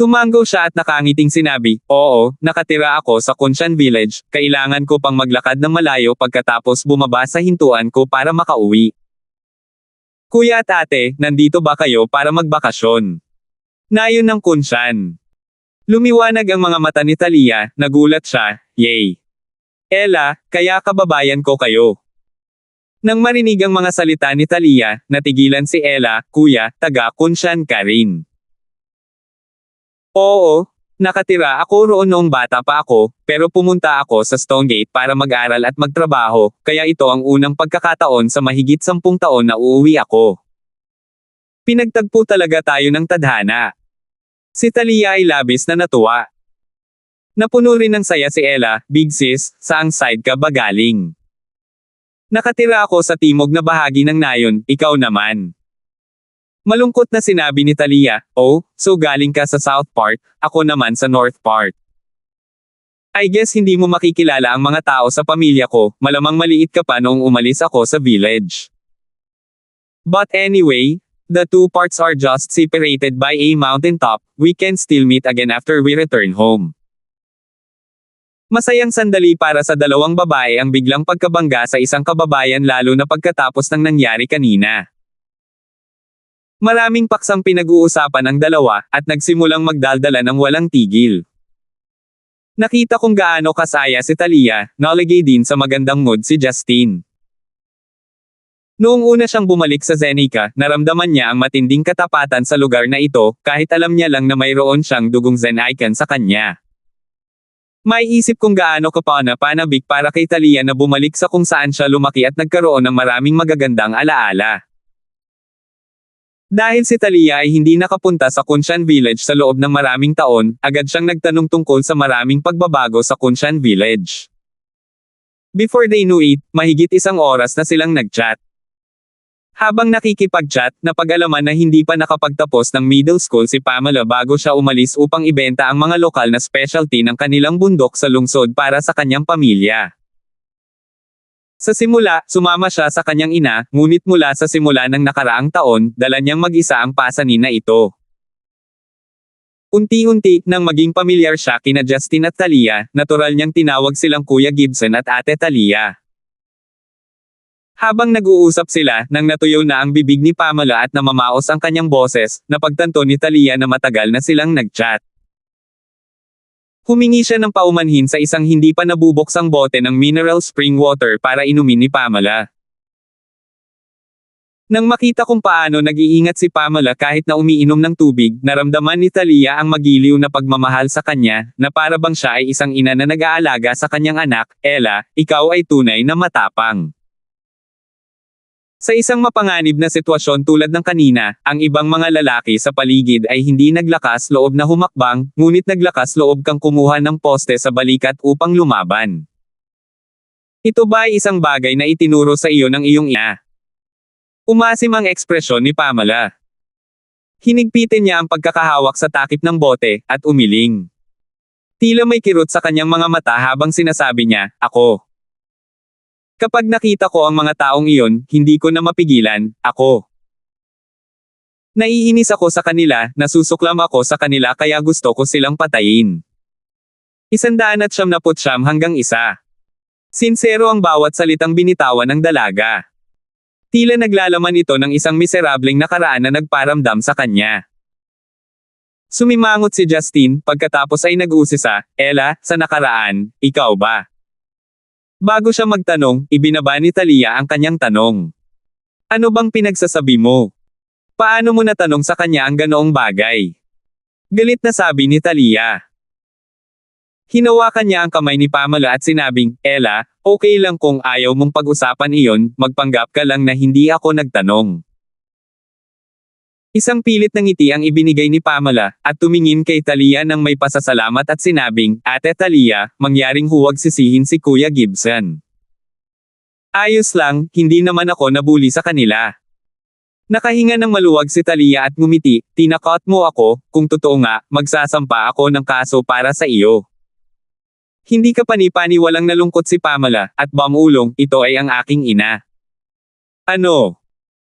Speaker 1: Tumango siya at nakangiting sinabi, "Oo, nakatira ako sa Kunshan Village, kailangan ko pang maglakad ng malayo pagkatapos bumaba sa hintuan ko para makauwi." "Kuya at ate, nandito ba kayo para magbakasyon?" Nayon ng Kunshan. Lumiwanag ang mga mata ni Talia, nagulat siya, "Yay! Ella, kaya kababayan ko kayo." Nang marinig ang mga salita ni Talia, natigilan si Ella, "Kuya, taga Kunshan ka rin?" "Oo, nakatira ako roon noong bata pa ako, pero pumunta ako sa Stonegate para mag-aral at magtrabaho, kaya ito ang unang pagkakataon sa mahigit 10 taon na uuwi ako. Pinagtagpo talaga tayo ng tadhana." Si Talia ay labis na natuwa. Napuno rin ng saya si Ella, "Big sis, saang side ka ba galing?" "Nakatira ako sa timog na bahagi ng nayon, ikaw naman?" Malungkot na sinabi ni Talia, "Oh, so galing ka sa south part, ako naman sa north part. I guess hindi mo makikilala ang mga tao sa pamilya ko, malamang maliit ka pa noong umalis ako sa village. But anyway, the 2 parts are just separated by a mountaintop, we can still meet again after we return home." Masayang sandali para sa dalawang babae ang biglang pagkabangga sa isang kababayan lalo na pagkatapos ng nangyari kanina. Maraming paksang pinag-uusapan ang dalawa, at nagsimulang magdaldala ng walang tigil. Nakita kung gaano kasaya si Talia, nalagay din sa magandang mood si Justine. Noong una siyang bumalik sa Zenica, naramdaman niya ang matinding katapatan sa lugar na ito, kahit alam niya lang na mayroon siyang dugong Zen icon sa kanya. May isip kung gaano kapanabik para kay Talia na bumalik sa kung saan siya lumaki at nagkaroon ng maraming magagandang alaala. Dahil si Talia ay hindi nakapunta sa Kunshan Village sa loob ng maraming taon, agad siyang nagtanong tungkol sa maraming pagbabago sa Kunshan Village. Before they knew it, mahigit 1 oras na silang nag-chat. Habang nakikipag-chat, napag-alaman na hindi pa nakapagtapos ng middle school si Pamela bago siya umalis upang ibenta ang mga lokal na specialty ng kanilang bundok sa lungsod para sa kanyang pamilya. Sa simula, sumama siya sa kanyang ina, ngunit mula sa simula ng nakaraang taon, dala niyang mag-isa ang pasanin na ito. Unti-unti nang maging pamilyar siya kina Justin at Talia, natural niyang tinawag silang Kuya Gibson at Ate Talia. Habang nag-uusap sila, nang natuyo na ang bibig ni Pamela at namamaos ang kanyang boses, napagtanto ni Talia na matagal na silang nag-chat. Humingi siya ng paumanhin sa isang hindi pa nabubuksang bote ng mineral spring water para inumin ni Pamela. Nang makita kung paano nag-iingat si Pamela kahit na umiinom ng tubig, naramdaman ni Talia ang magiliw na pagmamahal sa kanya, na para bang siya ay isang ina na nag-aalaga sa kanyang anak. Ella, ikaw ay tunay na matapang. Sa isang mapanganib na sitwasyon tulad ng kanina, ang ibang mga lalaki sa paligid ay hindi naglakas loob na humakbang, ngunit naglakas loob kang kumuha ng poste sa balikat upang lumaban. Ito ba ay isang bagay na itinuro sa iyo ng iyong ina? Umasim ang ekspresyon ni Pamela. Hinigpitin niya ang pagkakahawak sa takip ng bote, at umiling. Tila may kirot sa kanyang mga mata habang sinasabi niya, ako. Kapag nakita ko ang mga taong iyon, hindi ko na mapigilan, ako. Naiinis ako sa kanila, nasusuklam ako sa kanila kaya gusto ko silang patayin. 199 hanggang 1. Sinsero ang bawat salitang binitawan ng dalaga. Tila naglalaman ito ng isang miserableng nakaraan na nagparamdam sa kanya. Sumimangot si Justin, pagkatapos ay nag-usisa, Ella, sa nakaraan, ikaw ba? Bago siya magtanong, ibinaba ni Talia ang kanyang tanong. Ano bang pinagsasabi mo? Paano mo natanong sa kanya ang ganoong bagay? Galit na sabi ni Talia. Hinawakan niya ang kamay ni Pamela at sinabing, Ella, okay lang kung ayaw mong pag-usapan iyon, magpanggap ka lang na hindi ako nagtanong. Isang pilit ng ngiti ang ibinigay ni Pamela, at tumingin kay Talia nang may pasasalamat at sinabing, Ate Talia, mangyaring huwag sisihin si Kuya Gibson. Ayos lang, hindi naman ako nabuli sa kanila. Nakahinga ng maluwag si Talia at ngumiti, tinakot mo ako, kung totoo nga, magsasampa ako ng kaso para sa iyo. Hindi ka pani-paniwalang nalungkot si Pamela, at bamulong, ito ay ang aking ina. Ano?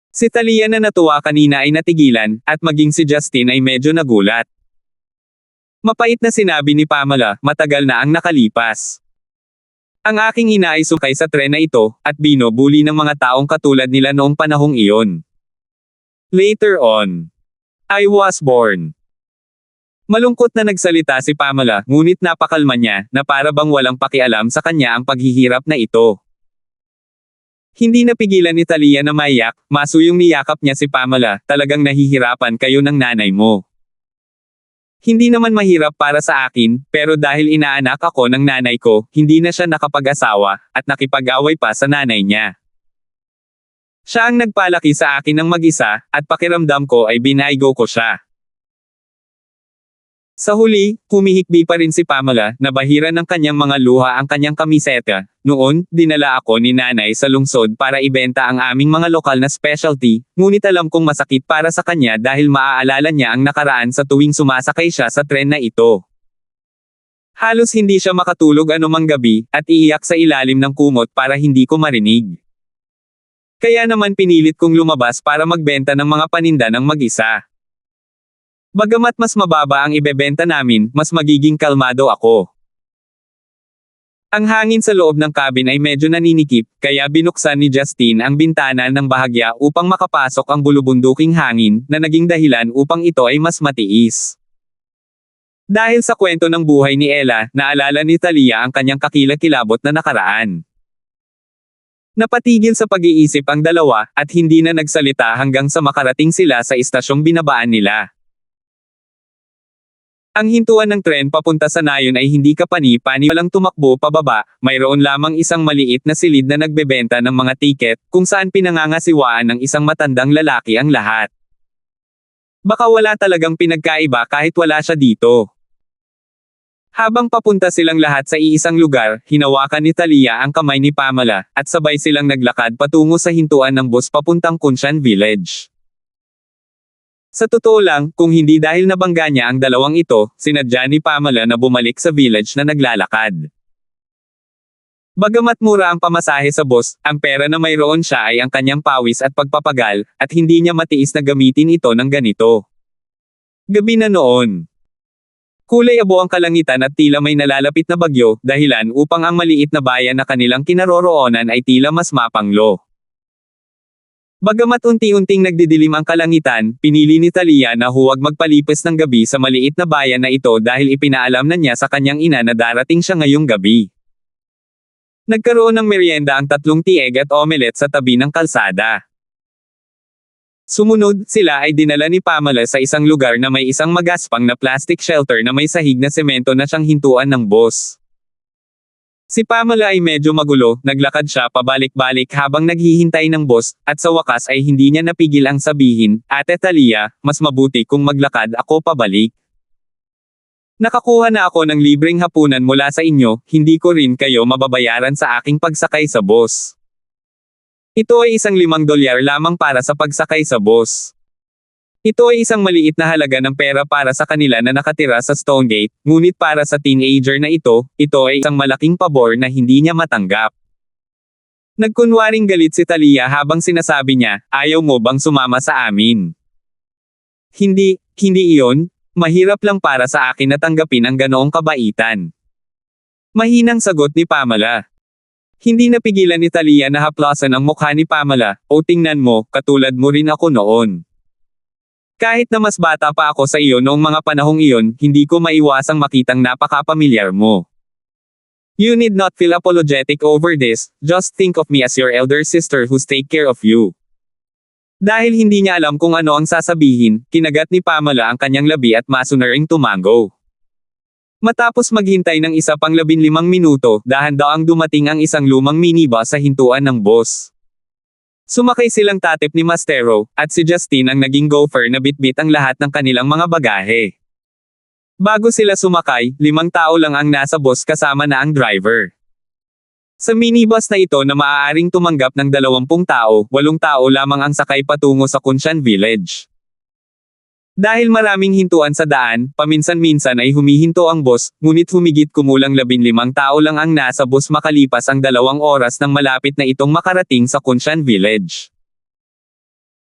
Speaker 1: Si Talia na natuwa kanina ay natigilan, at maging si Justin ay medyo nagulat. Mapait na sinabi ni Pamela, matagal na ang nakalipas. Ang aking ina ay sukay sa tren na ito, at binubuli ng mga taong katulad nila noong panahong iyon. Later on, I was born. Malungkot na nagsalita si Pamela, ngunit napakalma niya, na para bang walang pakialam sa kanya ang paghihirap na ito. Hindi napigilan ni Talia na maiyak, masuyong niyakap niya si Pamela, talagang nahihirapan kayo ng nanay mo. Hindi naman mahirap para sa akin, pero dahil inaanak ako ng nanay ko, hindi na siya nakapag-asawa, at nakipag-away pa sa nanay niya. Siya ang nagpalaki sa akin ng mag-isa, at pakiramdam ko ay binaygo ko siya. Sa huli, humihikbi pa rin si Pamela, nabahira ng kanyang mga luha ang kanyang kamiseta. Noon, dinala ako ni nanay sa lungsod para ibenta ang aming mga lokal na specialty, ngunit alam kong masakit para sa kanya dahil maaalala niya ang nakaraan sa tuwing sumasakay siya sa tren na ito. Halos hindi siya makatulog anumang gabi, at iiyak sa ilalim ng kumot para hindi ko marinig. Kaya naman pinilit kong lumabas para magbenta ng mga paninda ng mag-isa. Bagamat mas mababa ang ibebenta namin, mas magiging kalmado ako. Ang hangin sa loob ng cabin ay medyo naninikip, kaya binuksan ni Justin ang bintana ng bahagya upang makapasok ang bulubunduking hangin, na naging dahilan upang ito ay mas matiis. Dahil sa kwento ng buhay ni Ella, naalala ni Talia ang kanyang kakilakilabot na nakaraan. Napatigil sa pag-iisip ang dalawa, at hindi na nagsalita hanggang sa makarating sila sa istasyong binabaan nila. Ang hintuan ng tren papunta sa nayon ay hindi kapani-pani walang tumakbo pababa, mayroon lamang isang maliit na silid na nagbebenta ng mga tiket, kung saan pinangangasiwaan ng isang matandang lalaki ang lahat. Baka wala talagang pinagkaiba kahit wala siya dito. Habang papunta silang lahat sa iisang lugar, hinawakan ni Talia ang kamay ni Pamela, at sabay silang naglakad patungo sa hintuan ng bus papuntang Kunshan Village. Sa totoo lang, kung hindi dahil nabangga niya ang dalawang ito, sinadya ni Pamela na bumalik sa village na naglalakad. Bagamat mura ang pamasahe sa bus, ang pera na mayroon siya ay ang kanyang pawis at pagpapagal, at hindi niya matiis na gamitin ito ng ganito. Gabi na noon. Kulay abo ang kalangitan at tila may nalalapit na bagyo, dahilan upang ang maliit na bayan na kanilang kinaroroonan ay tila mas mapanglo. Bagamat unti-unting nagdidilim ang kalangitan, pinili ni Talia na huwag magpalipas ng gabi sa maliit na bayan na ito dahil ipinaalam na niya sa kanyang ina na darating siya ngayong gabi. Nagkaroon ng merienda ang 3 tieg at omelette sa tabi ng kalsada. Sumunod, sila ay dinala ni Pamela sa isang lugar na may isang magaspang na plastic shelter na may sahig na semento na siyang hintuan ng bus. Si Pamela ay medyo magulo, naglakad siya pabalik-balik habang naghihintay ng bus, at sa wakas ay hindi niya napigil ang sabihin, "Ate Talia, mas mabuti kung maglakad ako pabalik. Nakakuha na ako ng libreng hapunan mula sa inyo, hindi ko rin kayo mababayaran sa aking pagsakay sa bus. Ito ay isang $5 lamang para sa pagsakay sa bus." Ito ay isang maliit na halaga ng pera para sa kanila na nakatira sa Stonegate, ngunit para sa teenager na ito ay isang malaking pabor na hindi niya matanggap. Nagkunwaring galit si Talia habang sinasabi niya, "Ayaw mo bang sumama sa amin?" Hindi iyon. Mahirap lang para sa akin na tanggapin ang ganoong kabaitan." Mahinang sagot ni Pamela. Hindi napigilan ni Talia na haplasan ang mukha ni Pamela, "O tingnan mo, katulad mo rin ako noon. Kahit na mas bata pa ako sa iyo noong mga panahong iyon, hindi ko maiwasang makitang napaka-pamilyar mo. You need not feel apologetic over this, just think of me as your elder sister who's take care of you." Dahil hindi niya alam kung ano ang sasabihin, kinagat ni Pamela ang kanyang labi at masunaring tumango. Matapos maghintay ng isa pang 15 minuto, dahan-daang dumating ang isang lumang minibus sa hintuan ng bus. Sumakay silang tatip ni Mastero, at si Justine ang naging gopher na bitbit ang lahat ng kanilang mga bagahe. Bago sila sumakay, 5 tao lang ang nasa bus kasama na ang driver. Sa minibus na ito na maaaring tumanggap ng 20 tao, 8 tao lamang ang sakay patungo sa Kunshan Village. Dahil maraming hintuan sa daan, paminsan-minsan ay humihinto ang bus, ngunit humigit kumulang 15 tao lang ang nasa bus makalipas ang 2 oras nang malapit na itong makarating sa Kunshan Village.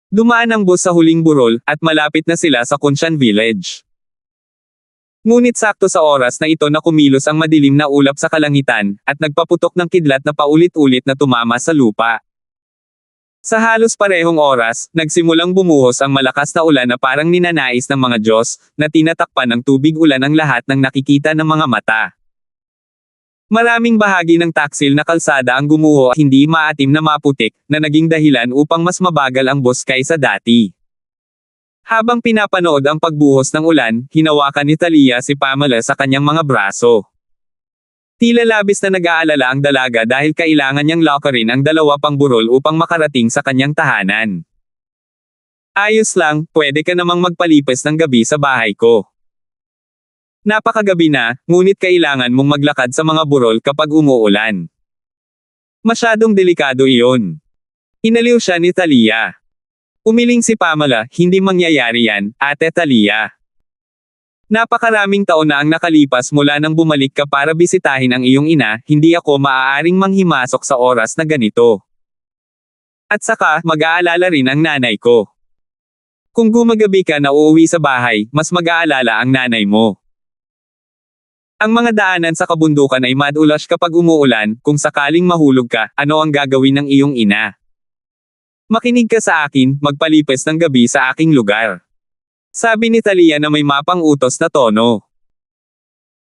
Speaker 1: Dumaan ang bus sa huling burol, at malapit na sila sa Kunshan Village. Ngunit sakto sa oras na ito na kumilos ang madilim na ulap sa kalangitan, at nagpaputok ng kidlat na paulit-ulit na tumama sa lupa. Sa halos parehong oras, nagsimulang bumuhos ang malakas na ulan na parang ninanais ng mga Diyos, na tinatakpan ng tubig ulan ang lahat ng nakikita ng mga mata. Maraming bahagi ng taksil na kalsada ang gumuho at hindi maatim na maputik, na naging dahilan upang mas mabagal ang bus kaysa dati. Habang pinapanood ang pagbuhos ng ulan, hinawakan ni Talia si Pamela sa kanyang mga braso. Tila labis na nag-aalala ang dalaga dahil kailangan niyang lockerin ang 2 pang burol upang makarating sa kanyang tahanan. "Ayos lang, pwede ka namang magpalipas ng gabi sa bahay ko. Napakagabi na, ngunit kailangan mong maglakad sa mga burol kapag umuulan. Masyadong delikado iyon." Inaliw siya ni Talia. Umiling si Pamela, "Hindi mangyayari yan, Ate Talia. Napakaraming taon na ang nakalipas mula nang bumalik ka para bisitahin ang iyong ina, hindi ako maaaring manghimasok sa oras na ganito. At saka, mag-aalala rin ang nanay ko. Kung gumagabi ka na uuwi sa bahay, mas mag-aalala ang nanay mo. Ang mga daanan sa kabundukan ay madulas kapag umuulan, kung sakaling mahulog ka, ano ang gagawin ng iyong ina? Makinig ka sa akin, magpalipas ng gabi sa aking lugar." Sabi ni Talia na may mapang-utos na tono.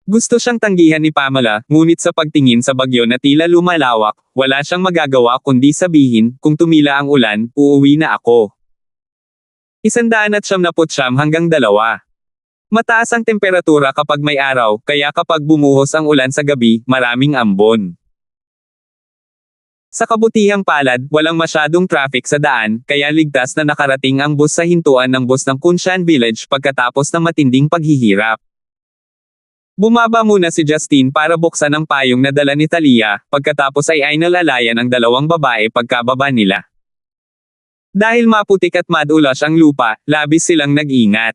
Speaker 1: Gusto siyang tanggihan ni Pamela, ngunit sa pagtingin sa bagyo na tila lumalawak, wala siyang magagawa kundi sabihin, "Kung tumila ang ulan, uuwi na ako." 179 hanggang 2. Mataas ang temperatura kapag may araw, kaya kapag bumuhos ang ulan sa gabi, maraming ambon. Sa kabutihang palad, walang masyadong traffic sa daan, kaya ligtas na nakarating ang bus sa hintuan ng bus ng Kunshan Village pagkatapos ng matinding paghihirap. Bumaba muna si Justine para buksan ang payong na dala ni Talia, pagkatapos ay inalalayan ang 2 babae pagkababa nila. Dahil maputik at madulas ang lupa, labis silang nag-ingat.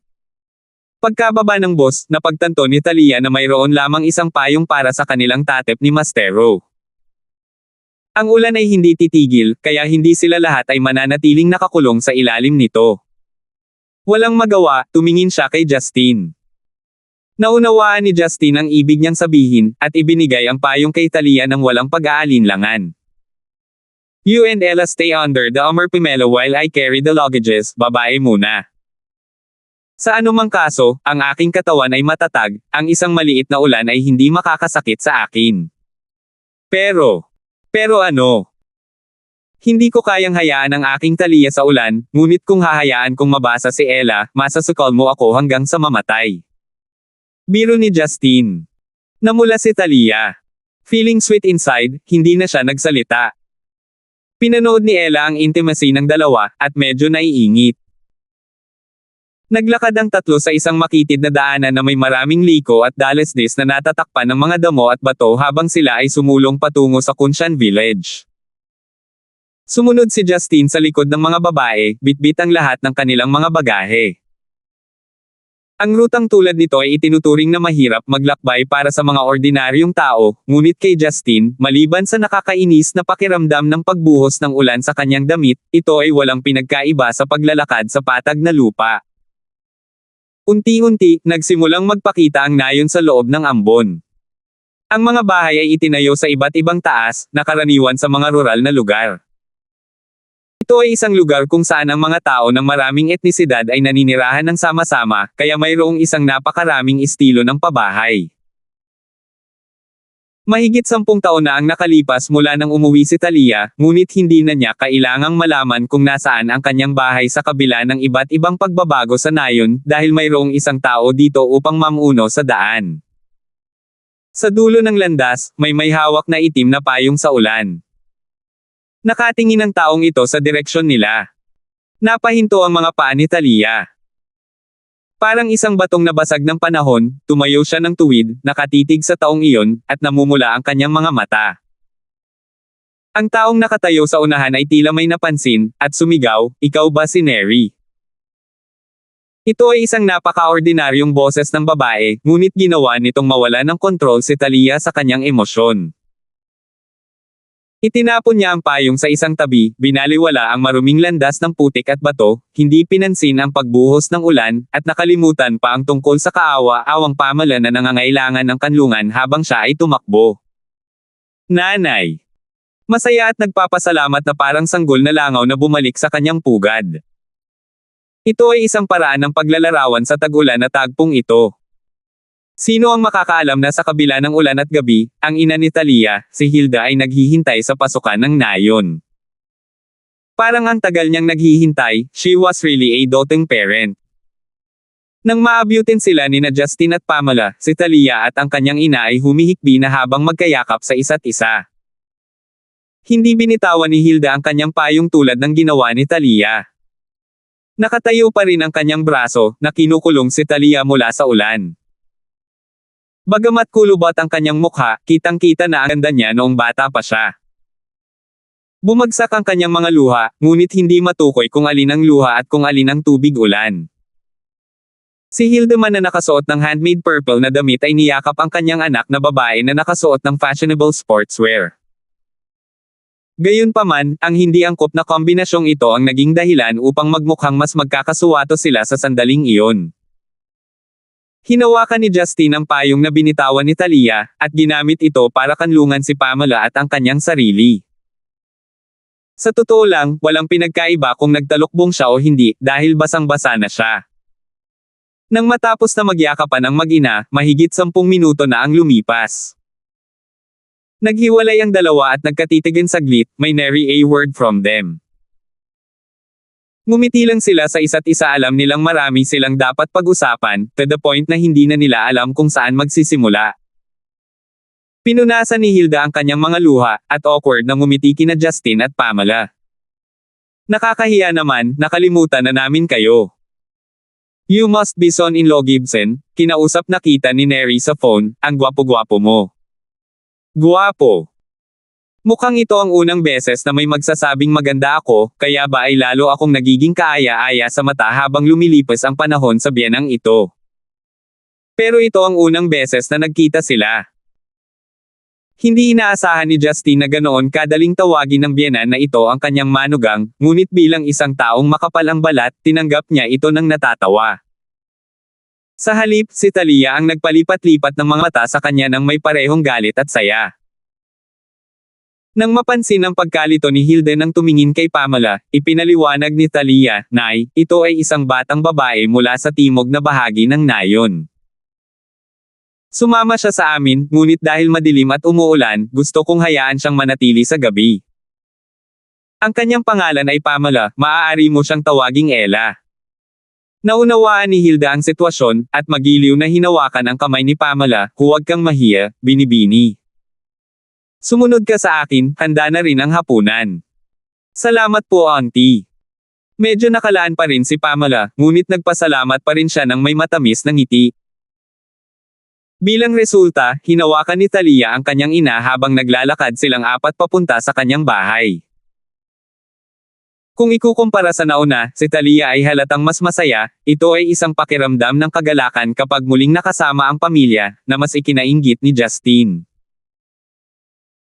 Speaker 1: Pagkababa ng bus, napagtanto ni Talia na mayroon lamang isang payong para sa kanilang tatip ni Mastero. Ang ulan ay hindi titigil, kaya hindi sila lahat ay mananatiling nakakulong sa ilalim nito. Walang magawa, tumingin siya kay Justine. Naunawaan ni Justin ang ibig niyang sabihin, at ibinigay ang payong kay Talia ng walang pag-aalinlangan. You and Ella stay under the umbrella while I carry the luggages, babae muna. Sa anumang kaso, ang aking katawan ay matatag, ang isang maliit na ulan ay hindi makakasakit sa akin. Pero ano? Hindi ko kayang hayaan ang aking Talia sa ulan, ngunit kung hahayaan kong mabasa si Ella, masasukal mo ako hanggang sa mamatay. Biro ni Justin. Namula si Talia. Feeling sweet inside, hindi na siya nagsalita. Pinanood ni Ella ang intimacy ng dalawa, at medyo naiingit. Naglakad ang tatlo sa isang makitid na daanan na may maraming liko at dalesdes na natatakpan ng mga damo at bato habang sila ay sumulong patungo sa Kunshan Village. Sumunod si Justin sa likod ng mga babae, bitbit ang lahat ng kanilang mga bagahe. Ang rutang tulad nito ay itinuturing na mahirap maglakbay para sa mga ordinaryong tao, ngunit kay Justin, maliban sa nakakainis na pakiramdam ng pagbuhos ng ulan sa kanyang damit, ito ay walang pinagkaiba sa paglalakad sa patag na lupa. Unti-unti, nagsimulang magpakita ang nayon sa loob ng ambon. Ang mga bahay ay itinayo sa iba't ibang taas, na karaniwan sa mga rural na lugar. Ito ay isang lugar kung saan ang mga tao ng maraming etnisidad ay naninirahan ng sama-sama, kaya mayroong isang napakaraming estilo ng pabahay. Mahigit 10 taon na ang nakalipas mula nang umuwi si Talia, ngunit hindi na niya kailangang malaman kung nasaan ang kanyang bahay sa kabila ng iba't ibang pagbabago sa nayon, dahil mayroong isang tao dito upang mamuno sa daan. Sa dulo ng landas, may hawak na itim na payong sa ulan. Nakatingin ang taong ito sa direksyon nila. Napahinto ang mga paa ni Talia. Parang isang batong nabasag ng panahon, tumayo siya ng tuwid, nakatitig sa taong iyon, at namumula ang kanyang mga mata. Ang taong nakatayo sa unahan ay tila may napansin, at sumigaw, "Ikaw ba si Neri?" Ito ay isang napaka-ordinaryong boses ng babae, ngunit ginawa nitong mawala ng kontrol si Talia sa kanyang emosyon. Itinapon niya ang payong sa isang tabi, binaliwala ang maruming landas ng putik at bato, hindi pinansin ang pagbuhos ng ulan, at nakalimutan pa ang tungkol sa kaawa-awang pamalan na nangangailangan ng kanlungan habang siya ay tumakbo. Nanay. Masaya at nagpapasalamat na parang sanggol na langaw na bumalik sa kanyang pugad. Ito ay isang paraan ng paglalarawan sa tag-ulan na tagpong ito. Sino ang makakaalam na sa kabila ng ulan at gabi, ang ina ni Talia, si Hilda ay naghihintay sa pasukan ng nayon. Parang ang tagal niyang naghihintay, she was really a doting parent. Nang maabutin sila ni na Justin at Pamela, si Talia at ang kanyang ina ay humihikbi na habang magkayakap sa isa't isa. Hindi binitawan ni Hilda ang kanyang payong tulad ng ginawa ni Talia. Nakatayo pa rin ang kanyang braso, na kinukulong si Talia mula sa ulan. Bagamat kulubot ang kanyang mukha, kitang-kita na ang ganda niya noong bata pa siya. Bumagsak ang kanyang mga luha, ngunit hindi matukoy kung alin ang luha at kung alin ang tubig ulan. Si Hildeman na nakasuot ng handmade purple na damit ay niyakap ang kanyang anak na babae na nakasuot ng fashionable sportswear. Gayunpaman, ang hindi angkop na kombinasyong ito ang naging dahilan upang magmukhang mas magkakasuwato sila sa sandaling iyon. Hinawakan ni Justin ang payong na binitawan ni Talia, at ginamit ito para kanlungan si Pamela at ang kanyang sarili. Sa totoo lang, walang pinagkaiba kung nagtalukbong siya o hindi, dahil basang-basa na siya. Nang matapos na magyakapan ang mag-ina, mahigit 10 minuto na ang lumipas. Naghiwalay ang dalawa at nagkatitigan saglit, may nary a word from them. Ngumiti lang sila sa isa't isa, alam nilang marami silang dapat pag-usapan, to the point na hindi na nila alam kung saan magsisimula. Pinunasan ni Hilda ang kanyang mga luha, at awkward na ngumiti kina Justin at Pamela. Nakakahiya naman, nakalimutan na namin kayo. You must be son-in-law Gibson, kinausap na kita ni Neri sa phone, ang gwapo-gwapo mo. Guwapo. Mukhang ito ang unang beses na may magsasabing maganda ako, kaya ba ay lalo akong nagiging kaaya-aya sa mata habang lumilipas ang panahon sa biyenang ito. Pero ito ang unang beses na nagkita sila. Hindi inaasahan ni Justin na ganoon kadaling tawagin ng biyenan na ito ang kanyang manugang, ngunit bilang isang taong makapal ang balat, tinanggap niya ito ng natatawa. Sa halip, si Talia ang nagpalipat-lipat ng mga mata sa kanya nang may parehong galit at saya. Nang mapansin ang pagkalito ni Hilda nang tumingin kay Pamela, ipinaliwanag ni Talia, "Nay, ito ay isang batang babae mula sa timog na bahagi ng nayon. Sumama siya sa amin, ngunit dahil madilim at umuulan, gusto kong hayaan siyang manatili sa gabi. Ang kanyang pangalan ay Pamela, maaari mo siyang tawaging Ella." Naunawaan ni Hilda ang sitwasyon, at magiliw na hinawakan ang kamay ni Pamela, "Huwag kang mahiya, binibini. Sumunod ka sa akin, handa na rin ang hapunan." "Salamat po, Auntie." Medyo nakalaan pa rin si Pamela, ngunit nagpasalamat pa rin siya ng may matamis na ngiti. Bilang resulta, hinawakan ni Talia ang kanyang ina habang naglalakad silang apat papunta sa kanyang bahay. Kung ikukumpara sa nauna, si Talia ay halatang mas masaya. Ito ay isang pakiramdam ng kagalakan kapag muling nakasama ang pamilya, na mas ikinainggit ni Justin.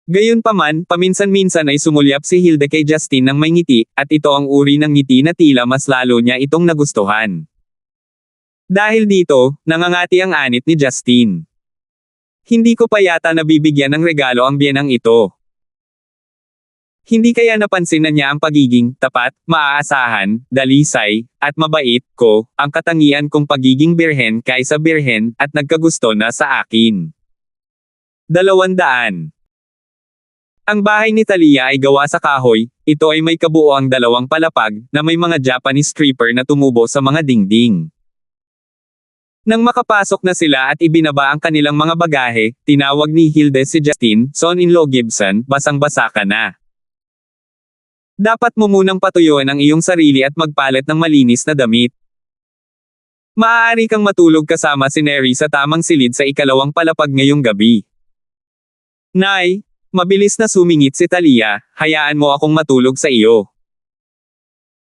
Speaker 1: Gayunpaman, paminsan-minsan ay sumulyap si Hilda kay Justin ng may ngiti, at ito ang uri ng ngiti na tila mas lalo niya itong nagustuhan. Dahil dito, nangangati ang anit ni Justin. "Hindi ko pa yata nabibigyan ng regalo ang biyenang ito. Hindi kaya napansin na niya ang pagiging tapat, maaasahan, dalisay, at mabait ko, ang katangian kong pagiging birhen kaysa birhen, at nagkagusto na sa akin." 200. Ang bahay ni Talia ay gawa sa kahoy. Ito ay may kabuoang 2 palapag, na may mga Japanese creeper na tumubo sa mga dingding. Nang makapasok na sila at ibinaba ang kanilang mga bagahe, tinawag ni Hilda si Justin, "Son-in-law Gibson, basang-basa ka na. Dapat mo munang patuyuan ang iyong sarili at magpalit ng malinis na damit. Maaari kang matulog kasama si Neri sa tamang silid sa 2 palapag ngayong gabi." "Nay," mabilis na sumingit si Talia, "hayaan mo akong matulog sa iyo."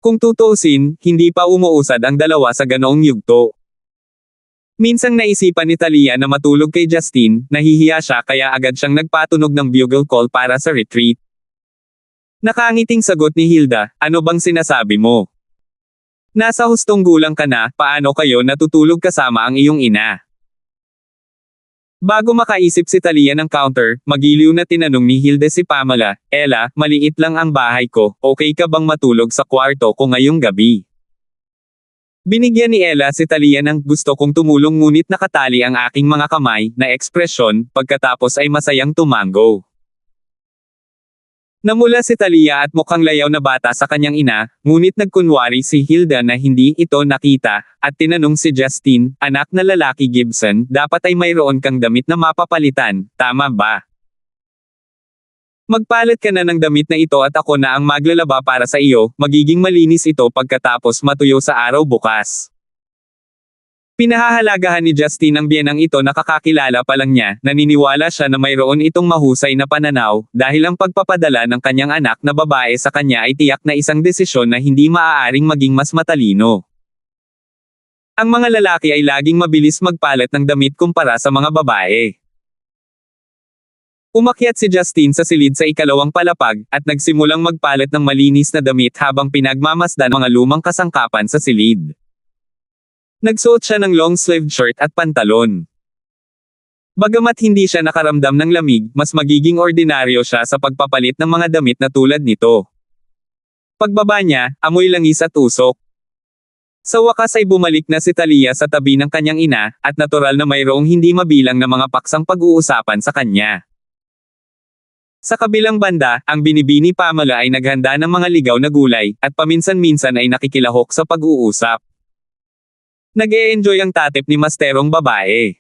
Speaker 1: Kung tutuusin, hindi pa umuusad ang dalawa sa ganoong yugto. Minsang naisipan ni Talia na matulog kay Justin, nahihiya siya kaya agad siyang nagpatunog ng bugle call para sa retreat. Nakangiting sagot ni Hilda, "Ano bang sinasabi mo? Nasa hustong gulang ka na, paano kayo natutulog kasama ang iyong ina?" Bago makaisip si Talia ng counter, magiliw na tinanong ni Hilda si Pamela, "Ella, maliit lang ang bahay ko, okay ka bang matulog sa kwarto ko ngayong gabi?" Binigyan ni Ella si Talia ng "gusto kong tumulong ngunit nakatali ang aking mga kamay" na ekspresyon, pagkatapos ay masayang tumango. Namula si Talia at mukhang layaw na bata sa kanyang ina, ngunit nagkunwari si Hilda na hindi ito nakita, at tinanong si Justin, "Anak na lalaki Gibson, dapat ay mayroon kang damit na mapapalitan, tama ba? Magpalit ka na ng damit na ito at ako na ang maglalaba para sa iyo, magiging malinis ito pagkatapos matuyo sa araw bukas." Pinahahalagahan ni Justin ang biyenang ito na kakakilala pa lang niya, naniniwala siya na mayroon itong mahusay na pananaw, dahil ang pagpapadala ng kanyang anak na babae sa kanya ay tiyak na isang desisyon na hindi maaaring maging mas matalino. Ang mga lalaki ay laging mabilis magpalit ng damit kumpara sa mga babae. Umakyat si Justin sa silid sa 2 palapag, at nagsimulang magpalit ng malinis na damit habang pinagmamasdan ang mga lumang kasangkapan sa silid. Nagsuot siya ng long-sleeved shirt at pantalon. Bagamat hindi siya nakaramdam ng lamig, mas magiging ordinaryo siya sa pagpapalit ng mga damit na tulad nito. Pagbaba niya, amoy langis at usok. Sa wakas ay bumalik na si Talia sa tabi ng kanyang ina, at natural na mayroong hindi mabilang na mga paksang pag-uusapan sa kanya. Sa kabilang banda, ang binibini Pamela ay naghanda ng mga ligaw na gulay, at paminsan-minsan ay nakikilahok sa pag-uusap. Nag-e-enjoy ang tatip ni masterong babae.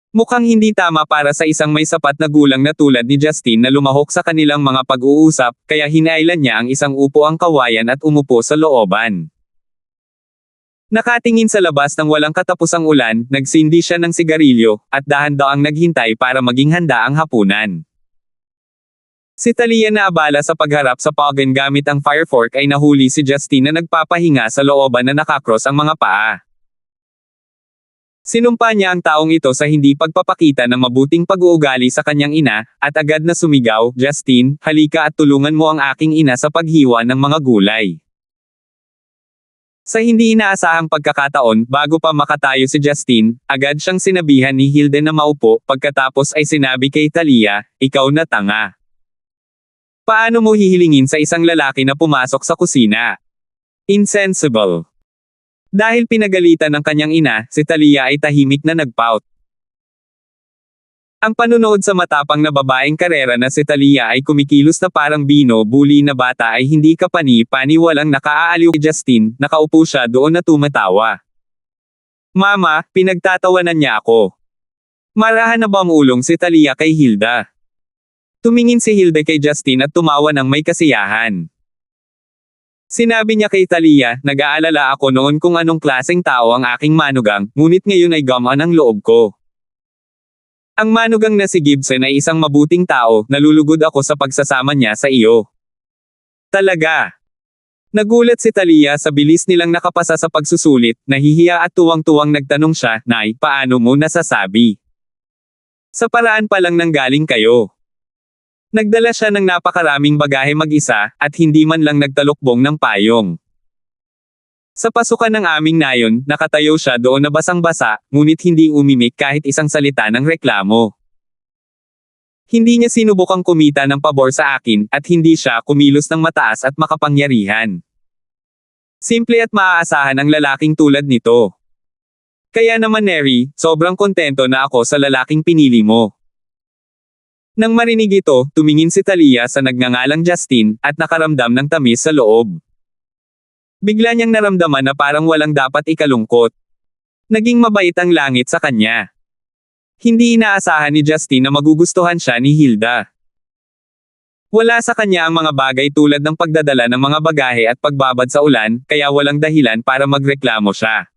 Speaker 1: Mukhang hindi tama para sa isang may sapat na gulang na tulad ni Justin na lumahok sa kanilang mga pag-uusap, kaya hinailan niya ang isang upuang kawayan at umupo sa looban. Nakatingin sa labas ng walang katapusang ulan, nagsindi siya ng sigarilyo, at dahan-daang naghintay para maging handa ang hapunan. Si Talia na abala sa pagharap sa pagan gamit ang fire fork ay nahuli si Justin na nagpapahinga sa looban na nakakross ang mga paa. Sinumpa niya ang taong ito sa hindi pagpapakita ng mabuting pag-uugali sa kanyang ina, at agad na sumigaw, "Justin, halika at tulungan mo ang aking ina sa paghiwa ng mga gulay." Sa hindi inaasahang pagkakataon, bago pa makatayo si Justin, agad siyang sinabihan ni Hilde na maupo, pagkatapos ay sinabi kay Talia, ikaw na tanga. Paano mo hihilingin sa isang lalaki na pumasok sa kusina? Insensible. Dahil pinagalitan ng kanyang ina, si Talia ay tahimik na nagpout. Ang panunood sa matapang na babaeng karera na si Talia ay kumikilos na parang bino-bully na bata ay hindi kapani-pani walang nakaaaliw kay Justin, nakaupo siya doon na tumatawa. Mama, pinagtatawanan niya ako. Marahan na ba ang ulong si Talia kay Hilda? Tumingin si Hilda kay Justin at tumawa ng may kasiyahan. Sinabi niya kay Talia, nag-aalala ako noon kung anong klaseng tao ang aking manugang, ngunit ngayon ay gamaan ang loob ko. Ang manugang na si Gibson ay isang mabuting tao, nalulugod ako sa pagsasama niya sa iyo. Talaga. Nagulat si Talia sa bilis nilang nakapasa sa pagsusulit, nahihiya at tuwang-tuwang nagtanong siya, Nay, paano mo nasasabi? Sa paraan pa lang nanggaling kayo. Nagdala siya ng napakaraming bagahe mag-isa, at hindi man lang nagtalukbong ng payong. Sa pasukan ng aming nayon, nakatayo siya doon na basang-basa, ngunit hindi umimik kahit isang salita ng reklamo. Hindi niya sinubukang kumita ng pabor sa akin, at hindi siya kumilos ng mataas at makapangyarihan. Simple at maaasahan ang lalaking tulad nito. Kaya naman Neri, sobrang kontento na ako sa lalaking pinili mo. Nang marinig ito, tumingin si Talia sa nagngangalang Justin, at nakaramdam ng tamis sa loob. Bigla niyang naramdaman na parang walang dapat ikalungkot. Naging mabait ang langit sa kanya. Hindi inaasahan ni Justin na magugustuhan siya ni Hilda. Wala sa kanya ang mga bagay tulad ng pagdadala ng mga bagahe at pagbabad sa ulan, kaya walang dahilan para magreklamo siya.